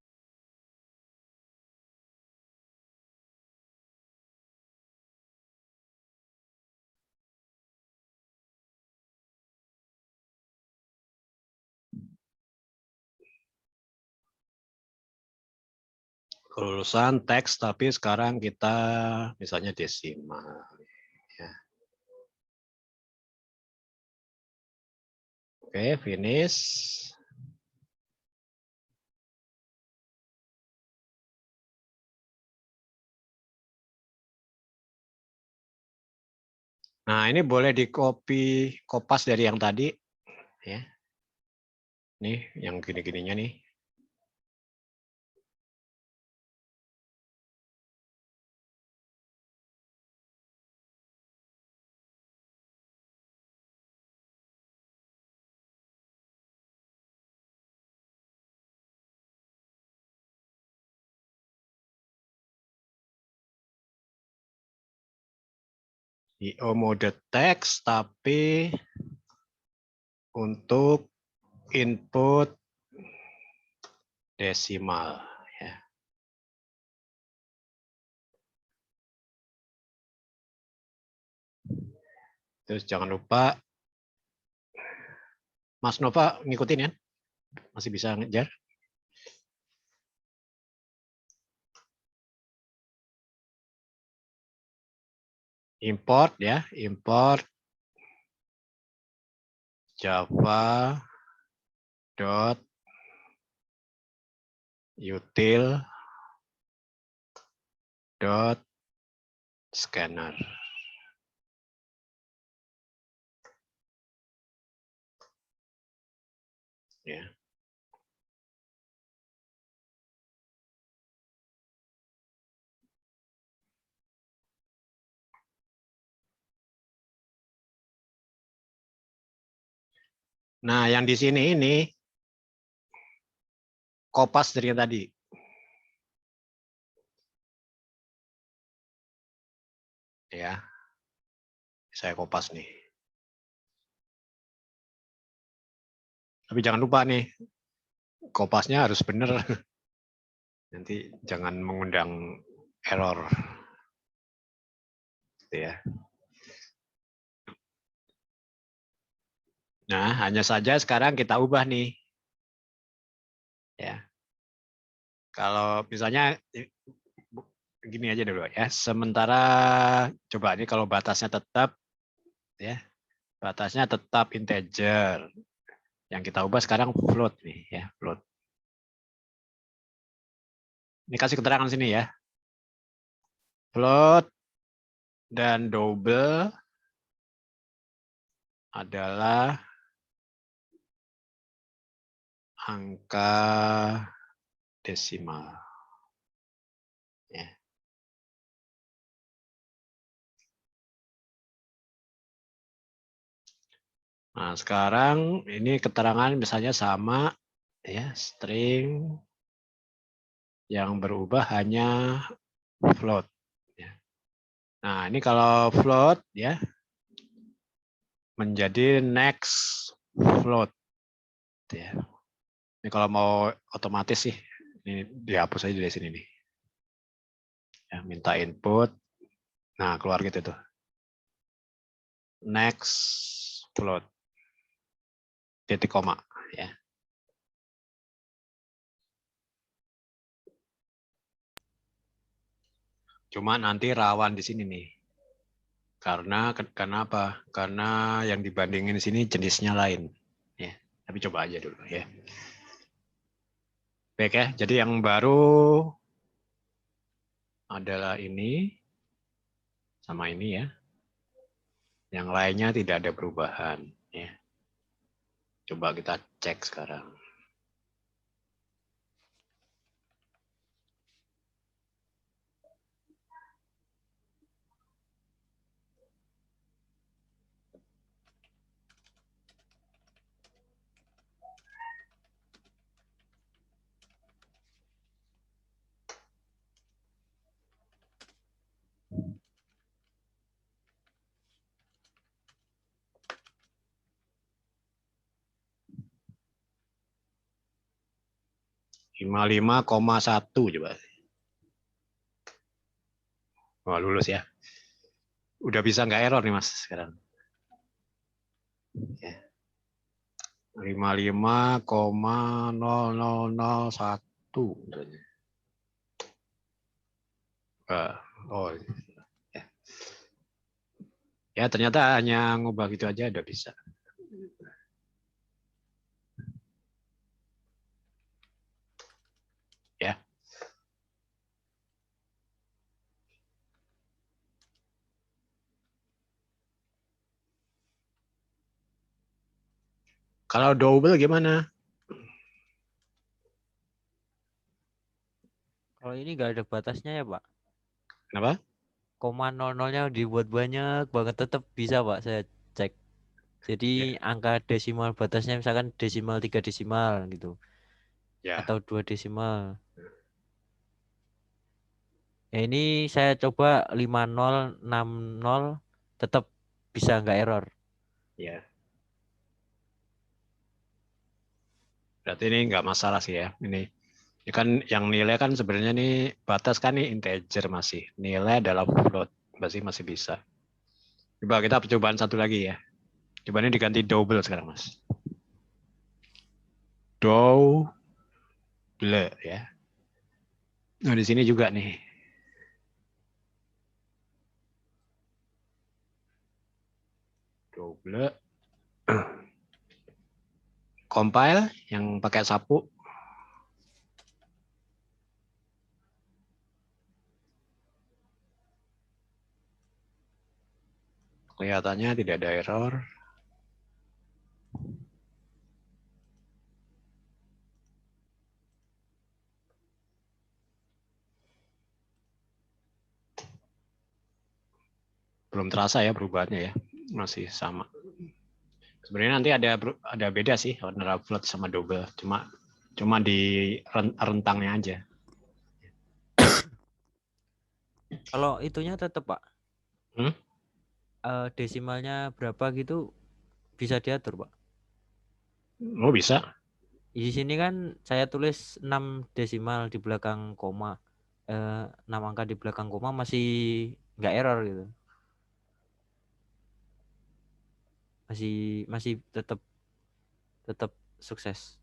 Kelulusan teks, tapi sekarang kita misalnya desimal. Ya. Oke, finish. Nah, ini boleh di copy, kopas dari yang tadi. ya. Nih yang gini-gininya nih. IO mode teks, tapi untuk input desimal. Ya. Terus jangan lupa, Mas Nova ngikutin ya, masih bisa ngejar. Import ya, import Java dot util dot scanner. Ya. Nah, yang di sini ini kopas dari yang tadi. Ya. Saya kopas nih. Tapi jangan lupa nih, kopasnya harus benar. Nanti jangan mengundang error. Gitu ya. Nah, hanya saja sekarang kita ubah nih. Ya. Kalau misalnya gini aja dulu ya. Sementara coba ini kalau batasnya tetap ya. Batasnya tetap integer. Yang kita ubah sekarang float nih ya, float. Ini kasih keterangan sini ya. Float dan double adalah angka desimal. Ya. Nah, sekarang ini keterangan misalnya sama ya, string yang berubah hanya float. Ya. Nah, ini kalau float ya menjadi next float. Ya. Ini kalau mau otomatis sih, ini dihapus aja dari sini nih. Ya, minta input, nah keluar gitu tuh. Next float, titik koma ya. Cuma nanti rawan di sini nih. Karena apa? Karena yang dibandingin di sini jenisnya lain. Ya, tapi coba aja dulu ya. Baik ya, jadi yang baru adalah ini sama ini ya. Yang lainnya tidak ada perubahan ya. Coba kita cek sekarang. Lima koma satu coba. Wah, lulus ya. Udah bisa nggak error nih Mas sekarang? Ya. 55,0001. Oh, ya. Ya ternyata hanya ngubah gitu aja udah bisa. Ya. Kalau double gimana? Kalau ini nggak ada batasnya ya Pak. Kenapa? Koma 00-nya dibuat banyak banget tetap bisa Pak saya cek. Jadi angka desimal batasnya misalkan desimal 3 desimal gitu Ya. atau 2 desimal. Ya ini saya coba 5060 tetap bisa nggak error. Ya. Berarti ini nggak masalah sih ya. Ini kan yang nilai kan sebenarnya nih batas kan nih integer masih. Nilai adalah float. Masih bisa. Coba kita percobaan satu lagi ya. Coba ini diganti double sekarang Mas. Double ya. Nah di sini juga nih. Double. Compile yang pakai sapu. Kelihatannya tidak ada error. Belum terasa ya perubahannya ya. Masih sama. Sebenarnya nanti ada beda sih antara float sama double. Cuma di rentangnya aja. Kalau itunya tetap Pak. Hmm? Desimalnya berapa gitu bisa diatur Pak. Oh bisa. Di sini kan saya tulis 6 desimal di belakang koma. 6 angka di belakang koma masih nggak error gitu. Masih tetap sukses.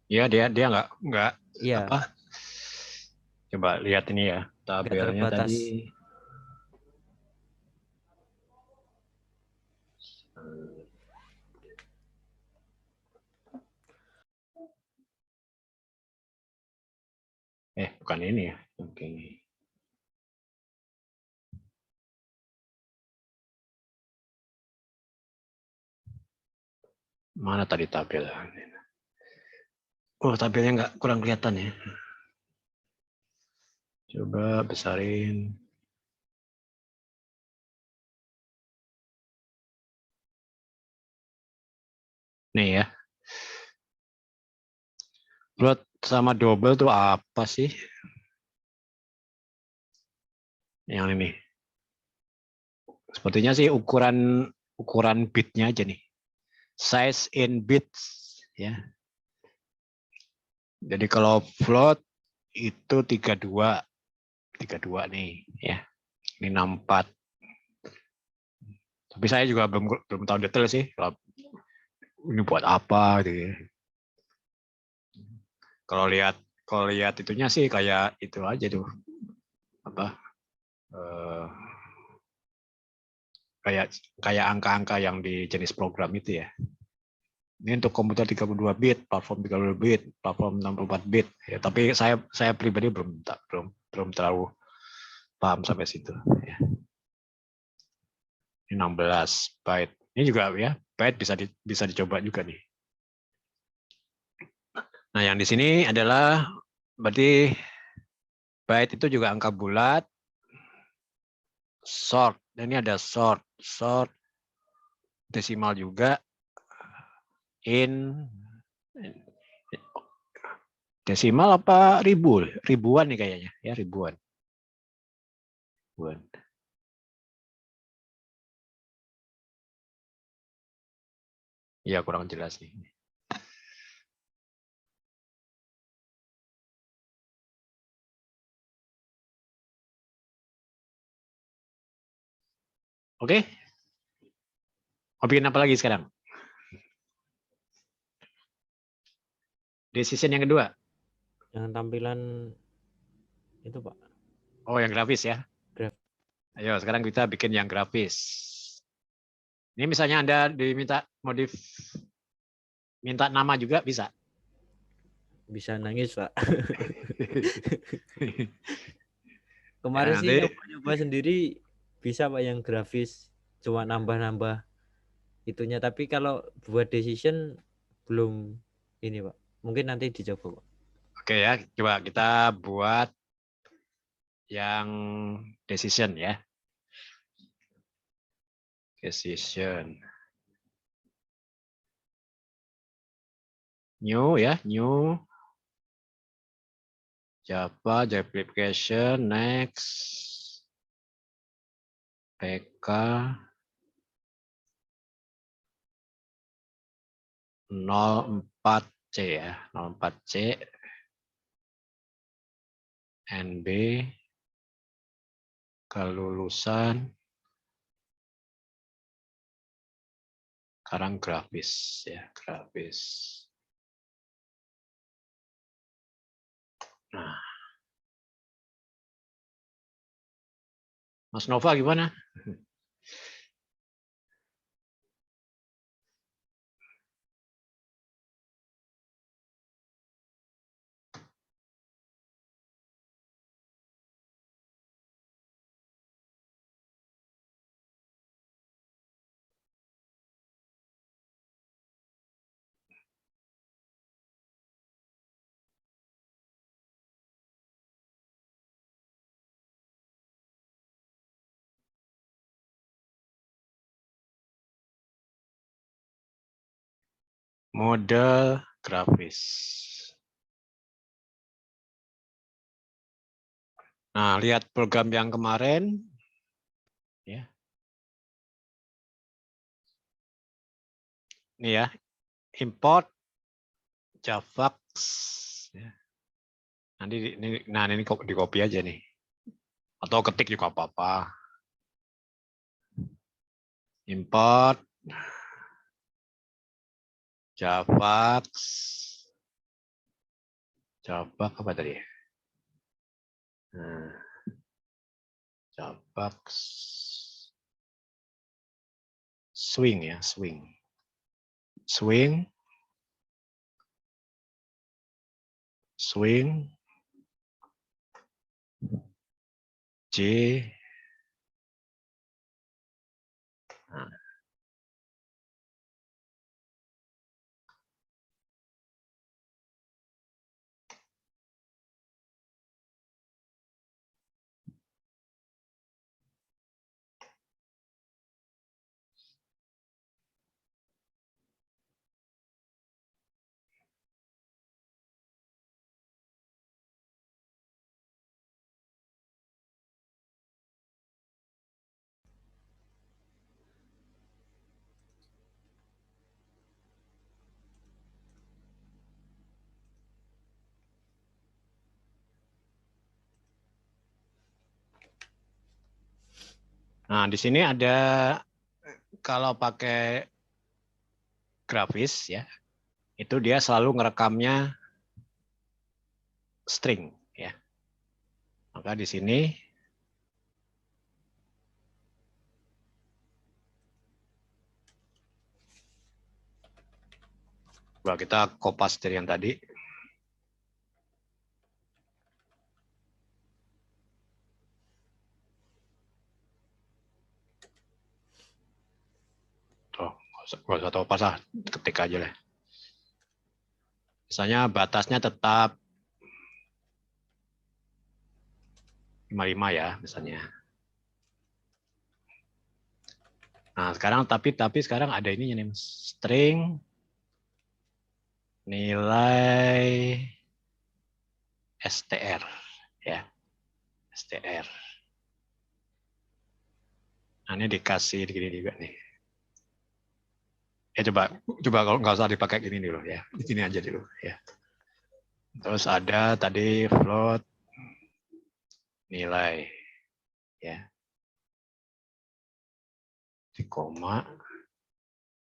Ya dia nggak Iya, apa. Coba lihat ini ya nggak tabelnya terbatas. tadi. Bukan ini ya. Oke. Mana tadi tabel? Oh tabelnya nggak kurang kelihatan ya. Coba besarin. Nih ya. Float sama double tuh apa sih? Yang ini. Sepertinya sih ukuran bitnya aja nih. Size in bits ya. Jadi kalau float itu 32 nih ya. Ini 64. Tapi saya juga belum tahu detail sih kalau ini buat apa gitu ya. Kalau lihat itunya sih kayak itu aja tuh. Apa? Kayak angka-angka yang di jenis program itu ya. Ini untuk komputer 32 bit, platform 32 bit, platform 64 bit. Ya, tapi saya pribadi belum terlalu paham sampai situ. Ya. Ini 16 byte. Ini juga ya, byte bisa dicoba juga nih. Nah, yang di sini adalah berarti byte itu juga angka bulat. Short. Dan ini ada short desimal juga. In desimal apa ribuan nih kayaknya ya, ribuan. Ya kurang jelas nih. Oke. Mau bikin apa lagi sekarang? Decision yang kedua. Yang tampilan itu Pak. Oh, yang grafis ya. Ayo, sekarang kita bikin yang grafis. Ini misalnya Anda minta nama juga bisa. Bisa nangis Pak. Kemarin sih nanti nyoba sendiri bisa Pak yang grafis cuma nambah-nambah itunya. Tapi kalau buat decision belum ini Pak. Mungkin nanti dicoba Pak. Oke ya, coba kita buat yang decision ya. Decision. New ya, new. Java, Java application, next. PK 04C ya, 04C. NB kelulusan. Sekarang grafis ya, grafis. Nah, Mas Nova gimana? Model grafis. Nah, lihat program yang kemarin. Ya. Ini ya, import Javax. Ya. Nanti ini di copy aja nih. Atau ketik juga apa-apa. Import Javax. Javax apa tadi? Nah, Javax. Swing ya, swing. Swing. Swing. J. Nah. Nah, di sini ada kalau pakai grafis ya, itu dia selalu ngerekamnya string ya. Maka di sini coba kita kopas dari yang tadi. Tuh, nggak usah tahu pas, ketik aja lah. Misalnya batasnya tetap 55 ya misalnya. Nah, sekarang tapi sekarang ada ininya nih, string nilai str ya. str. Nah, ini dikasih gini juga nih. Ya coba kalau nggak usah dipakai gini dulu ya. Di sini aja dulu ya. Terus ada tadi float nilai ya. Di koma,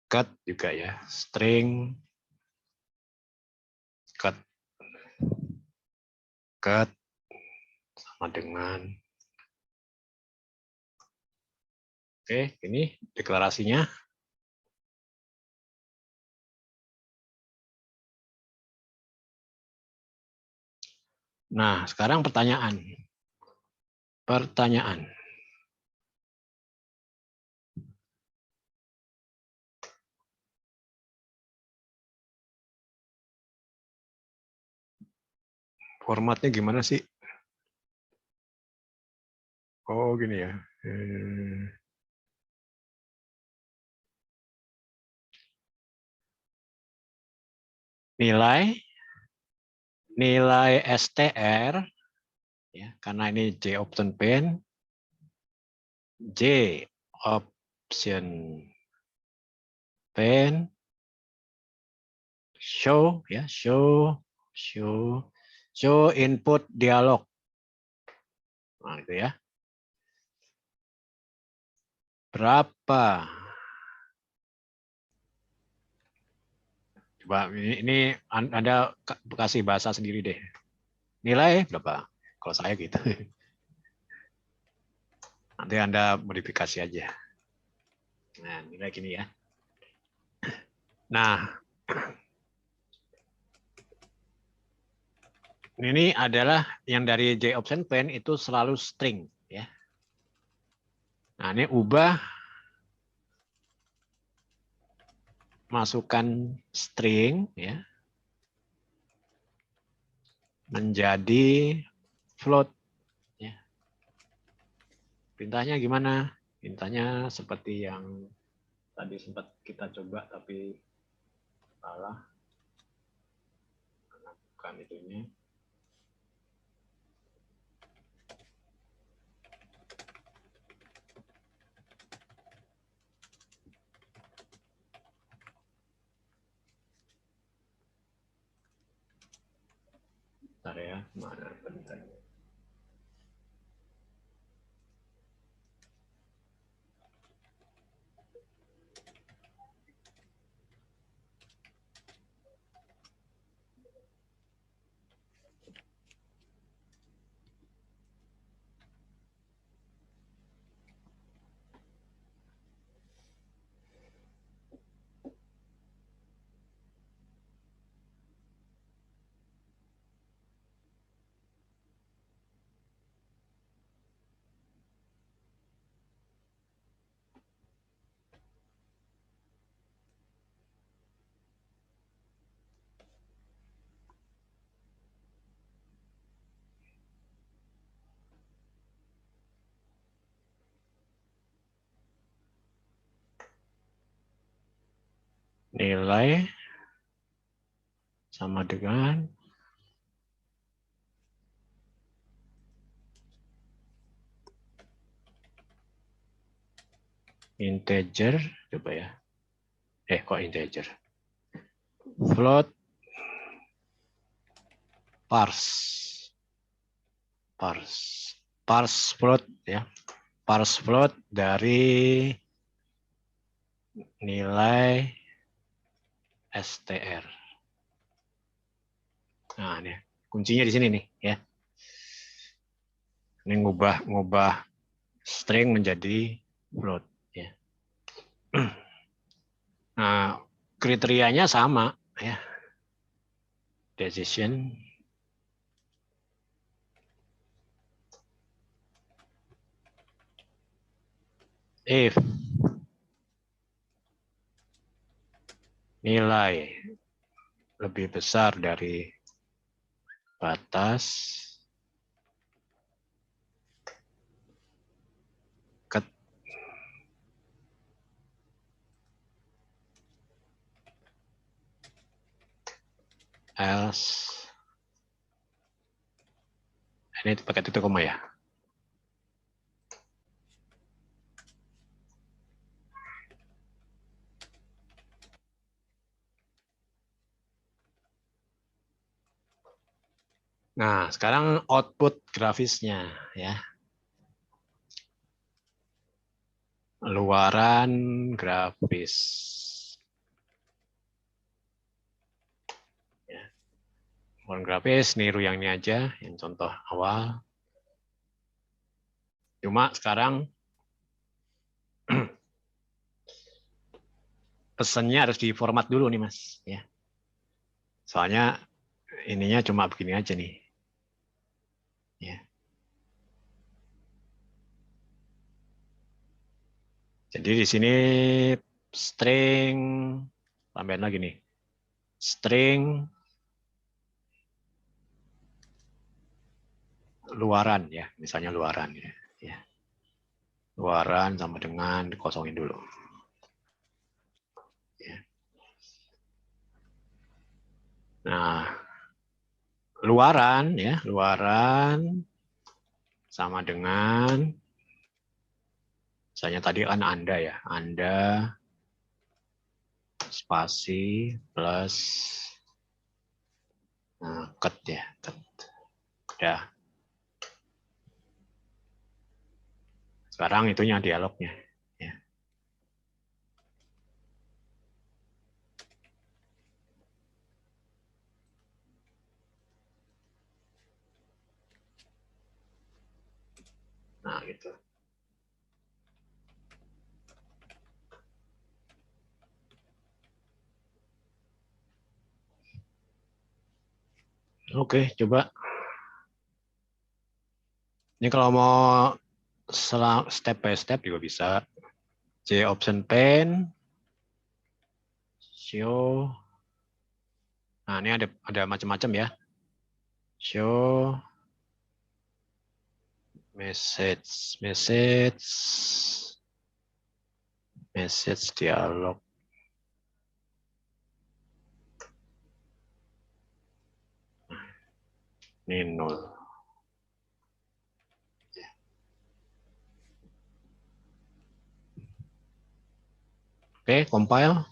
cut juga ya, string cut sama dengan oke, ini deklarasinya. Nah, sekarang pertanyaan. Formatnya gimana sih? Oh, gini ya. Nilai STR, ya, karena ini J option pen, J option pen, show, ya, show input dialog. Nah, itu ya. Berapa? Coba ini Anda kasih bahasa sendiri deh. Nilai berapa? Kalau saya gitu. Nanti Anda modifikasi aja. Nah, nilai gini ya. Nah, ini adalah yang dari J option pen itu selalu string, ya. Nah, ini ubah masukkan string, ya, menjadi float, ya. Perintahnya gimana? Perintahnya seperti yang tadi sempat kita coba tapi salah. Karena bukan itunya. Bentar ya, mana perintahnya? Nilai sama dengan integer, coba ya. Kok integer? Float parse float, ya. Parse float dari nilai STR. Nah, ini kuncinya di sini nih, ya. Ini ngubah string menjadi float, ya. Nah, kriterianya sama, ya. Decision if nilai lebih besar dari batas else, ini pakai titik koma ya. Nah, sekarang output grafisnya, ya. Luaran grafis. Ya. Luaran grafis, niru yang ini aja, yang contoh awal. Cuma sekarang pesannya harus diformat dulu nih, Mas. Ya. Soalnya ininya cuma begini aja nih. Ya. Jadi di sini string, tambahin lagi nih. String luaran ya, misalnya luaran ya. Luaran sama dengan dikosongin dulu. Ya. Nah, luaran ya, luaran sama dengan misalnya tadi kan Anda ya, Anda spasi plus ket ya, ket. Udah. Sekarang itunya dialognya. Ya. Nah, gitu. Oke, coba. Ini kalau mau step by step juga bisa. J option pen, show. Nah, ini ada macam-macam ya. Show message dialog. Ini 0. Oke, compile.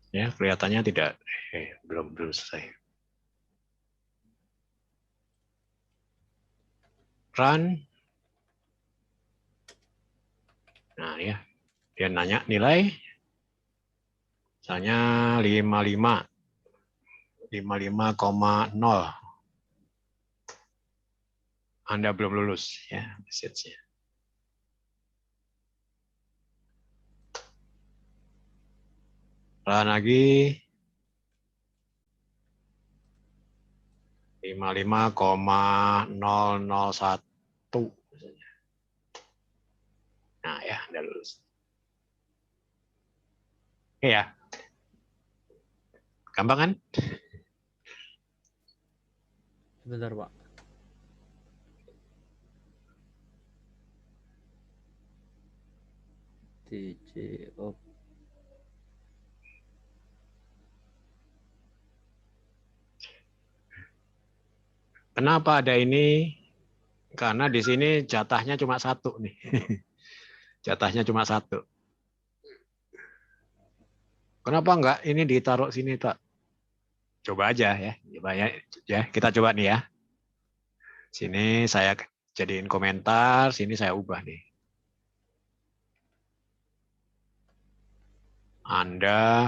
Ya, kelihatannya tidak belum selesai. Run. Nah, ya. Dia nanya nilai misalnya 55,0. Anda belum lulus ya message-nya. Run lagi 55,001 misalnya. Nah, ya, Anda lulus. Oke ya. Gampang kan? Sebentar, Pak. DJ op. Kenapa ada ini? Karena di sini jatahnya cuma 1 nih. Jatahnya cuma 1. Kenapa enggak ini ditaruh sini, Pak? Coba aja ya. Coba ya, kita coba nih ya. Sini saya jadiin komentar, sini saya ubah nih. Anda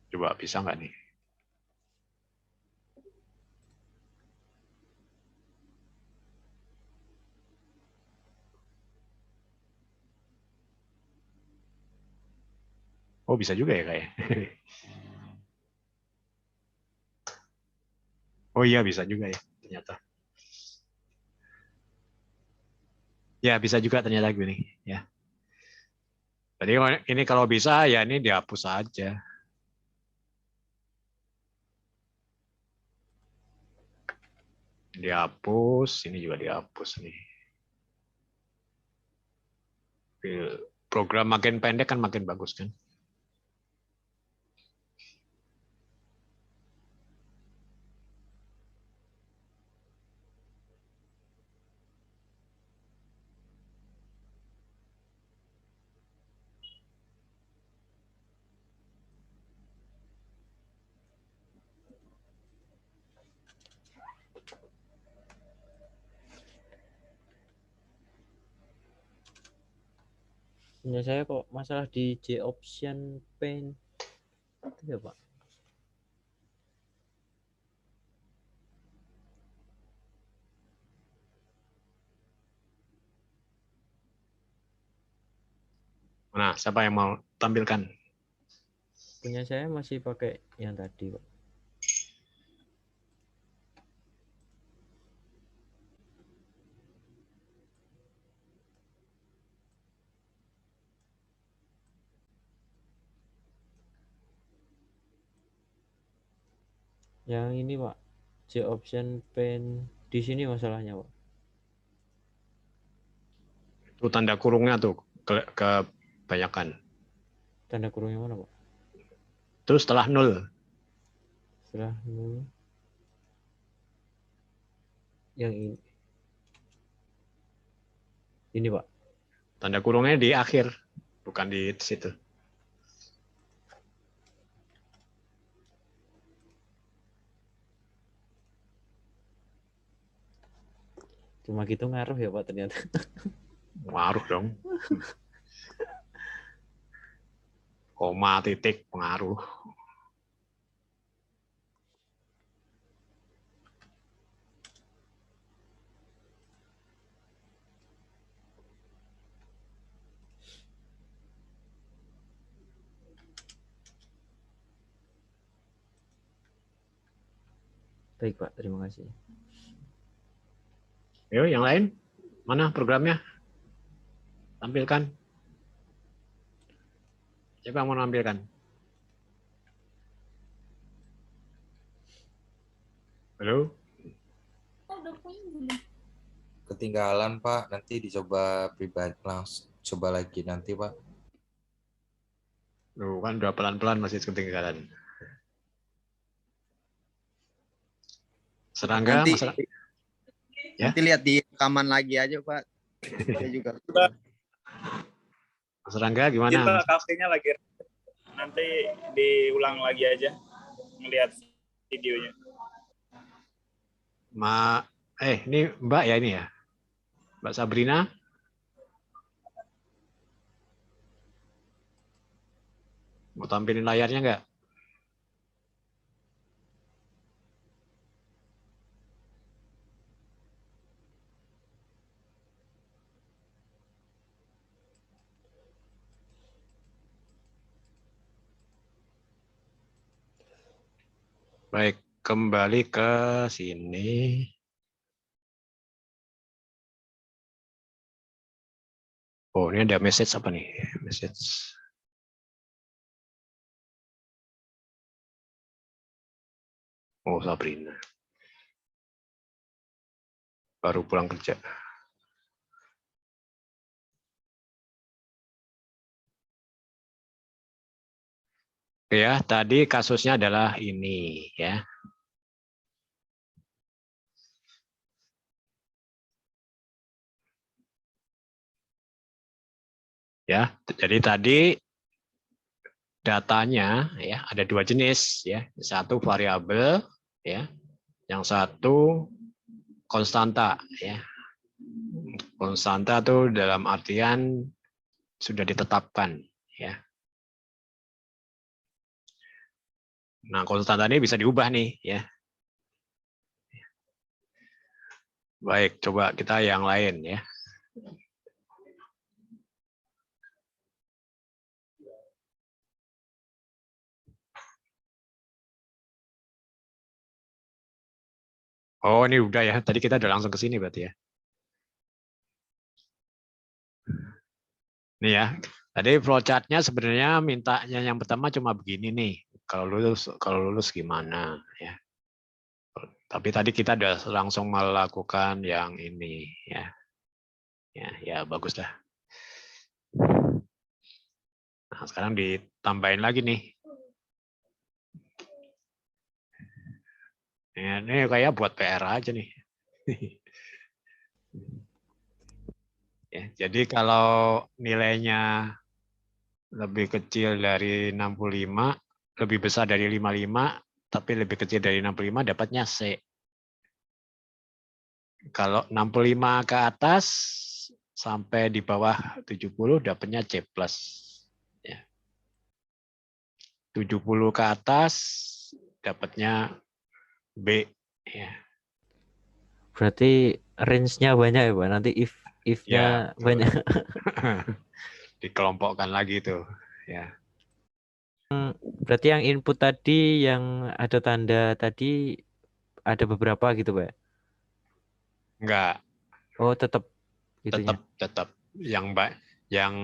coba bisa nggak nih? Oh, bisa juga ya kayak. Oh iya, bisa juga ya ternyata. Ya, bisa juga ternyata gini ya. Jadi ini kalau bisa ya ini dihapus saja. Dihapus, ini juga dihapus nih. Program makin pendek kan makin bagus kan. Punya saya kok masalah di J option pen itu ya, Pak. Nah, siapa yang mau tampilkan? Punya saya masih pakai yang tadi, Pak. Yang ini Pak, J option pen di sini masalahnya Pak. Itu tanda kurungnya tuh kebanyakan. Tanda kurungnya mana Pak? Terus setelah 0. Setelah nol. Yang ini. Ini Pak. Tanda kurungnya di akhir, bukan di situ. Cuma gitu ngaruh ya Pak ternyata. Pengaruh dong. Koma, titik, pengaruh. Baik Pak, terima kasih. Yuk, yang lain. Mana programnya? Tampilkan. Siapa yang mau menampilkan? Halo? Oh, udah punya belum? Ketinggalan Pak, nanti dicoba pribadi langsung coba lagi nanti Pak. Loh, kan udah pelan-pelan masih ketinggalan. Serangga, Nanti, Mas Ya? nanti lihat di rekaman lagi aja Pak. Saya juga. Mas Rangga Kita gimana? kafenya lagi, nanti diulang lagi aja ngelihat videonya. Ini Mbak ya ini ya? Mbak Sabrina? Mau tampilin layarnya nggak? Baik, kembali ke sini. Oh, ini ada message apa nih? Message. Oh, Sabrina. Baru pulang kerja. Oke ya, tadi kasusnya adalah ini ya. Ya, jadi tadi datanya ya ada dua jenis ya. Satu variabel ya, yang satu konstanta ya. Konstanta itu dalam artian sudah ditetapkan ya. Nah, konstanta ini bisa diubah nih ya. Baik, coba kita yang lain ya. Oh, ini udah ya. Tadi kita udah langsung ke sini berarti ya. Nih ya. Tadi flowchart-nya sebenarnya mintanya yang pertama cuma begini nih. Kalau lulus gimana ya. Tapi tadi kita udah langsung melakukan yang ini ya. Ya bagus dah. Nah, sekarang ditambahin lagi nih. Ya, ini kayak buat PR aja nih. Ya, jadi kalau nilainya lebih kecil dari 65, lebih besar dari 55, tapi lebih kecil dari 65 dapatnya C. Kalau 65 ke atas sampai di bawah 70 dapatnya C+. Ya. 70 ke atas dapatnya B. Ya. Berarti range-nya banyak ya Pak. Nanti if-nya Ya, banyak. dikelompokkan lagi tuh. Ya. Berarti yang input tadi yang ada tanda tadi ada beberapa gitu Pak. Enggak, Oh, tetap gitunya. tetap yang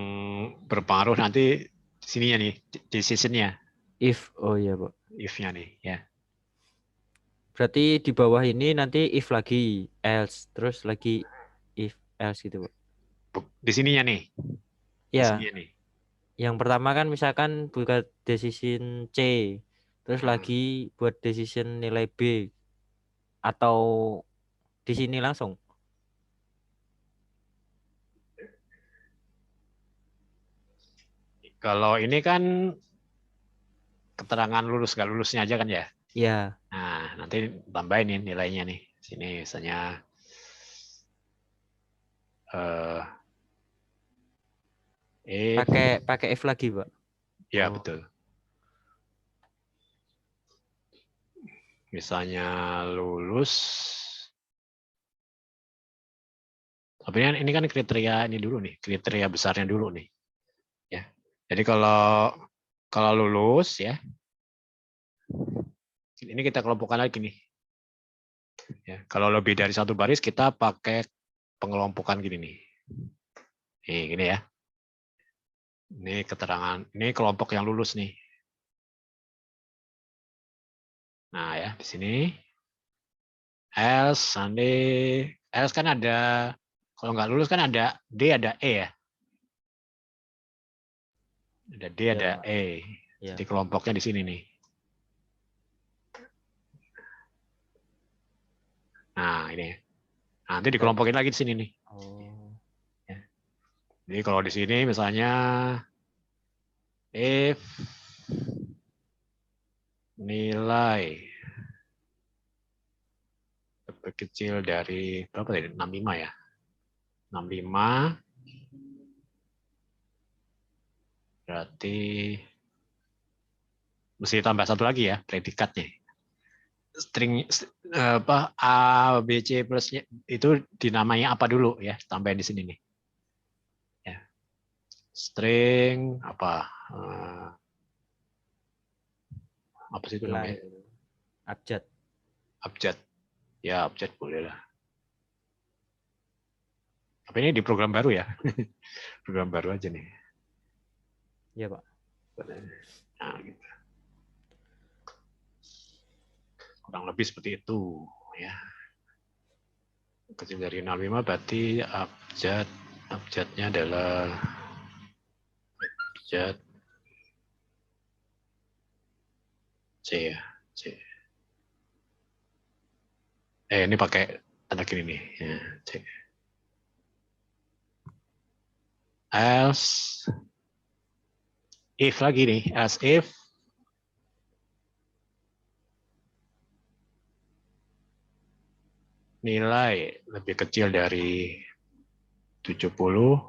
berpengaruh nanti sininya nih, decision-nya, If, oh iya Pak. if-nya nih ya. Berarti di bawah ini nanti if lagi, else, terus lagi if else gitu, Pak. Di sininya nih. Di Ya, sininya nih. yang pertama kan misalkan buat decision C, terus lagi buat decision nilai B, atau di sini langsung. Kalau ini kan keterangan lulus gak lulusnya aja kan ya. Ya, Nah, nanti tambahin nih nilainya nih. Sini misalnya if pakai if lagi, Pak. ya Oh. betul. Misalnya lulus. Tapi ini kan kriteria ini dulu nih, kriteria besarnya dulu nih. Ya. Jadi kalau lulus ya, ini kita kelompokkan lagi nih. Ya, kalau lebih dari satu baris kita pakai pengelompokan gini nih. Nih, gini ya. Ini keterangan, ini kelompok yang lulus nih. Nah ya, di sini else, else kan ada, kalau nggak lulus kan ada D, ada E ya. Ada D, Ya, ada Pak. E. Ya. Jadi kelompoknya di sini nih. Nah ini. Nanti dikelompokin lagi di sini nih. Oh. Ya. Jadi kalau di sini misalnya if nilai lebih kecil dari berapa tadi? 65 ya. 65 berarti mesti tambah satu lagi ya predikatnya. String apa A B C plusnya itu dinamanya apa dulu ya, tambahin di sini nih. Ya. String apa apa sih itu namanya? Abjad. Abjad. Ya, abjad boleh lah. Tapi ini di program baru ya. Program baru aja nih. Ya, Pak. Nah, gitu. Kurang lebih seperti itu ya. Kecil dari 05 berarti abjadnya adalah abjad C ya. C. Ini pakai tanda kiri nih ya, C. Else if lagi nih, else if nilai lebih kecil dari 70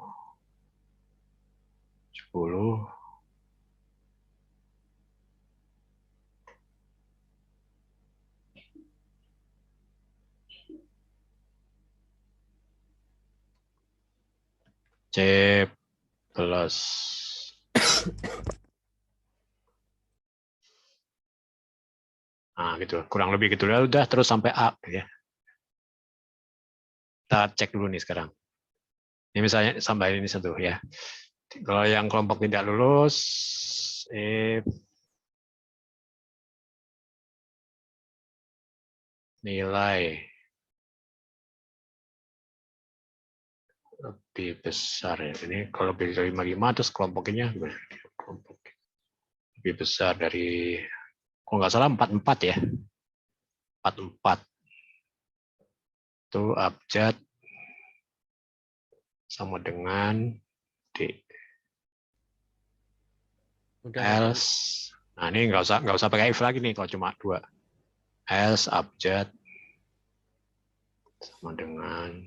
C plus nah gitu, kurang lebih gitu ya, udah terus sampai A ya. Kita cek dulu nih sekarang. Ini misalnya sampai ini satu ya. Kalau yang kelompok tidak lulus, if nilai lebih besar ya. Ini kalau lebih dari 55 terus kelompokinnya kelompok lebih besar dari, kalau nggak salah 44 ya. 44 itu abjad sama dengan D. Udah. Else, nah ini nggak usah pakai if lagi nih kalau cuma 2. Else abjad sama dengan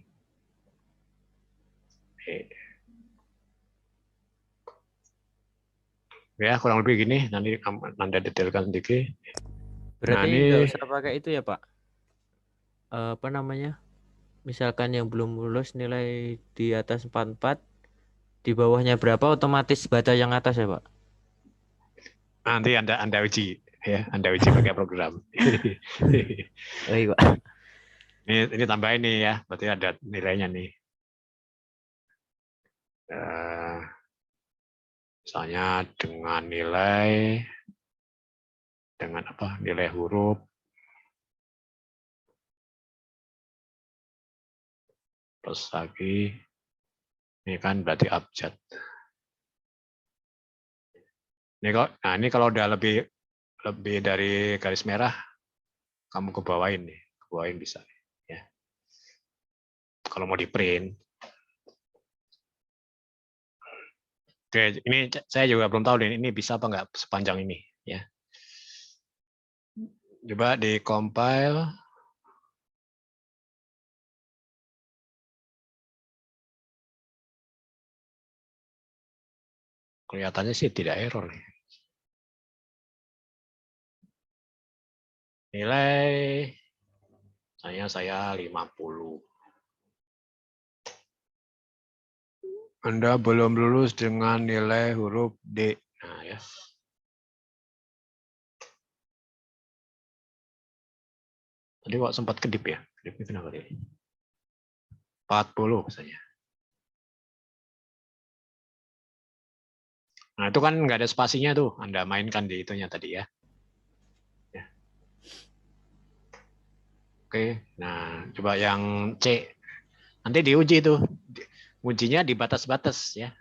E. Ya kurang lebih gini, nanti Anda detailkan sedikit. Berarti Nah, ini nggak usah pakai itu ya, Pak. Apa namanya? Misalkan yang belum lulus nilai di atas 44, di bawahnya berapa otomatis baca yang atas ya, Pak? nanti Anda uji ya, Anda uji pakai program. Baik, Pak. Ini tambahin nih ya, berarti ada nilainya nih. Misalnya dengan nilai apa? Nilai huruf plus lagi. Ini kan berarti abjad. Ini kalau udah lebih dari garis merah, kamu ke bawain nih, ke bawain bisa ya. Kalau mau di print. Oke, ini saya juga belum tahu nih, ini bisa apa nggak sepanjang ini ya. Coba di compile. Kelihatannya sih tidak error nih. Nilai saya 50. Anda belum lulus dengan nilai huruf D. Nah, ya. Tadi kok sempat kedip ya? Kedipnya kenapa dia? 40 misalnya. Nah, itu kan nggak ada spasinya tuh. Anda mainkan di itunya tadi ya. Oke, nah coba yang C. Nanti diuji tuh. Ujinya di batas-batas ya.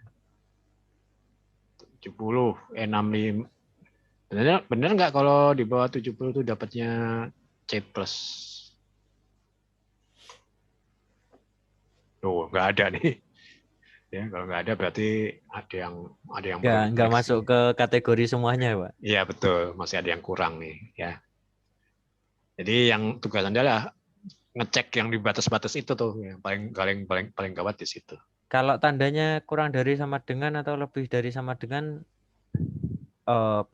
70, 65. Bener nggak kalau di bawah 70 tuh dapatnya C+. Tuh, nggak ada nih. Ya, kalau nggak ada berarti ada yang belum Nggak koneksi. masuk ke kategori semuanya, Pak. Iya betul, masih ada yang kurang nih ya. Jadi yang tugas Anda adalah ngecek yang di batas-batas itu tuh, yang paling gawat di situ. Kalau tandanya kurang dari sama dengan atau lebih dari sama dengan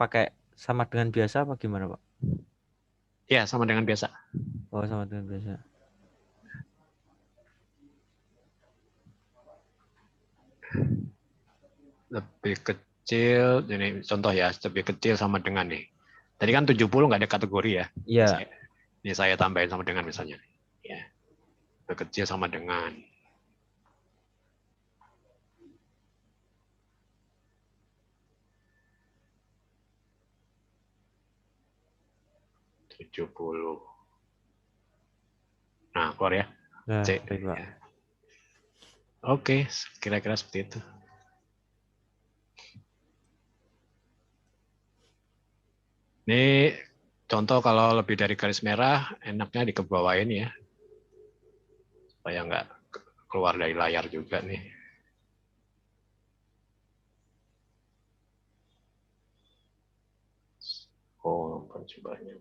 pakai sama dengan biasa apa gimana, Pak? Ya, sama dengan biasa. Oh, sama dengan biasa. Lebih kecil, ini contoh ya, lebih kecil sama dengan nih. Tadi kan 70 nggak ada kategori ya. Iya. Ini saya tambahin sama dengan misalnya. Ya. Lebih kecil sama dengan. Nah, keluar ya. Nah, C. baik, Pak. Ya. Oke, kira-kira seperti itu. Ini contoh kalau lebih dari garis merah, enaknya dikebawain ya. Supaya nggak keluar dari layar juga nih. Oh, percobanya.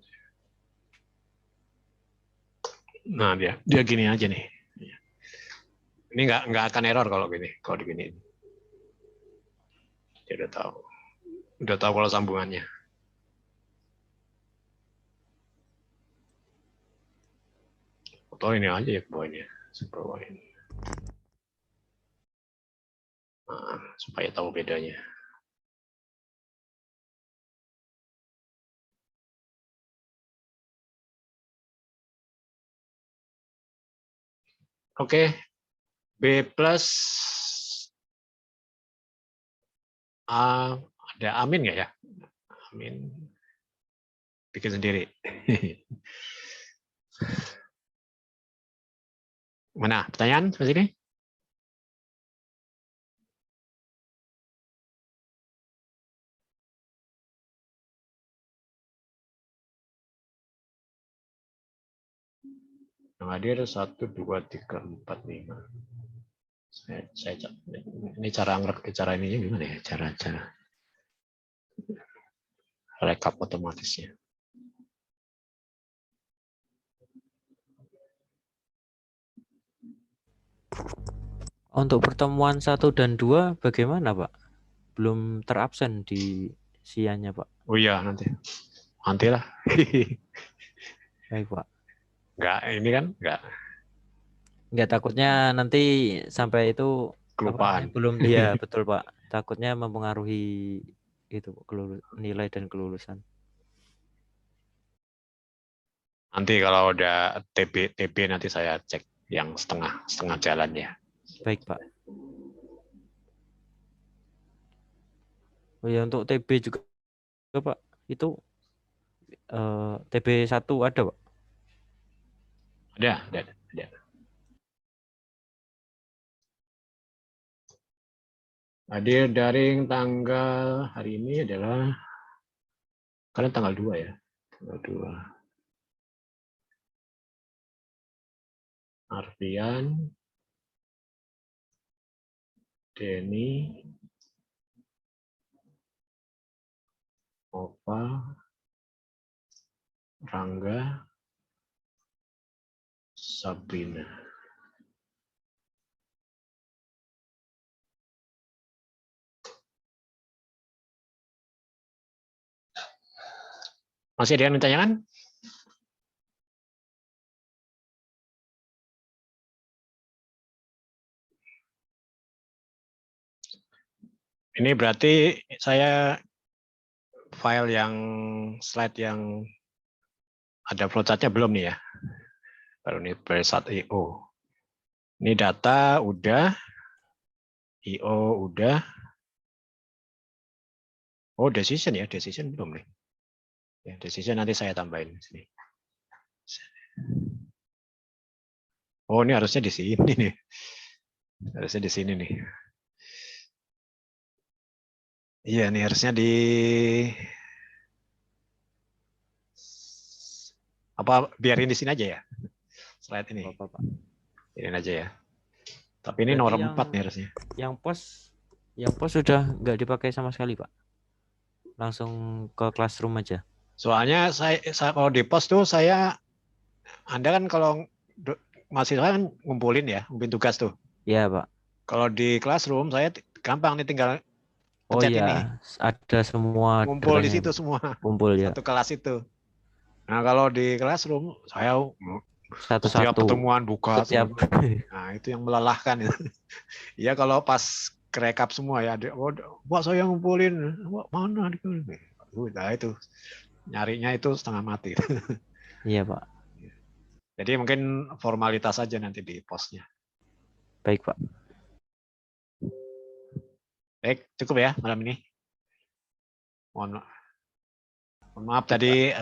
Nah, dia gini aja nih. Ini nggak akan error kalau digini. Dia udah tahu kalau sambungannya. Atau ini aja ya bawainnya, bawain. Nah, supaya tahu bedanya. Oke, B plus ada Amin nggak ya? Amin bikin sendiri. Mana pertanyaan seperti ini? Yang hadir 1, 2, 3, 4, 5. Ini cara ininya gimana ya? Cara rekap otomatisnya. Untuk pertemuan 1 dan 2 bagaimana, Pak? Belum terabsen di sianya, Pak. Oh iya, nantilah. Baik, Pak. Enggak, ini kan Enggak, takutnya nanti sampai itu kelupaan. belum, iya betul, Pak. Takutnya mempengaruhi itu nilai dan kelulusan. Nanti kalau udah TB nanti saya cek yang setengah jalan ya. Baik, Pak. Oh ya, untuk TB juga, Pak. Itu TB 1 ada, Pak? Ada. Hadir daring tanggal hari ini adalah kalian tanggal 2 ya. Tanggal 2. Arfian, Denny, Opa, Rangga, Sabrina. Masih ada yang ditanyakan? Ini berarti saya file yang slide yang ada flowchartnya belum nih ya? Baru ini per1.io. Ini data udah, IO udah. Oh, decision ya, decision belum nih. Ya, decision nanti saya tambahin di sini. Oh, ini harusnya di sini nih. Harusnya di sini nih. Iya, nih harusnya di apa biarin di sini aja ya. Slide ini. Apa, Pak? Biarin aja ya. Tapi ini Berarti nomor 4 nih harusnya. Yang pos sudah nggak dipakai sama sekali, Pak. Langsung ke classroom aja. Soalnya saya kalau di pos tuh Anda kan kalau mahasiswa kan ngumpulin tugas tuh. Iya, Pak. Kalau di classroom saya gampang nih tinggal Oh pencet ini. iya, ada semua Ngumpul di datanya, situ Pak. semua. Kumpul ya. Satu kelas itu. Nah, kalau di classroom saya setiap Satu-satu. pertemuan buka Setiap Nah, itu yang melelahkan. Ya kalau pas kerekap semua ya, Wak saya ngumpulin, Wak mana? Nah, itu nyarinya itu setengah mati. Iya, Pak. Jadi mungkin formalitas saja nanti di posnya. Baik, Pak. Baik, cukup ya malam ini. Mohon maaf tadi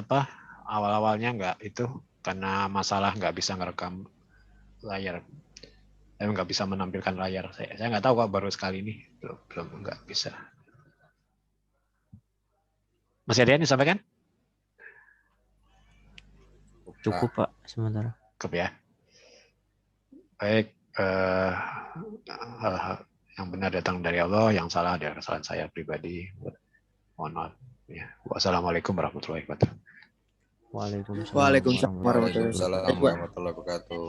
awal-awalnya nggak itu karena masalah nggak bisa ngerekam layar. Saya nggak bisa menampilkan layar. Saya nggak tahu kok baru sekali ini belum nggak bisa. Masih ada yang disampaikan? Cukup, Pak, sementara. Cukup ya. Baik, yang benar datang dari Allah, yang salah adalah kesalahan saya pribadi. Mohon maaf. Ya. Wassalamualaikum warahmatullahi wabarakatuh. Waalaikumsalam. Waalaikumsalam warahmatullahi Waalaikumsalam wabarakatuh. warahmatullahi wabarakatuh.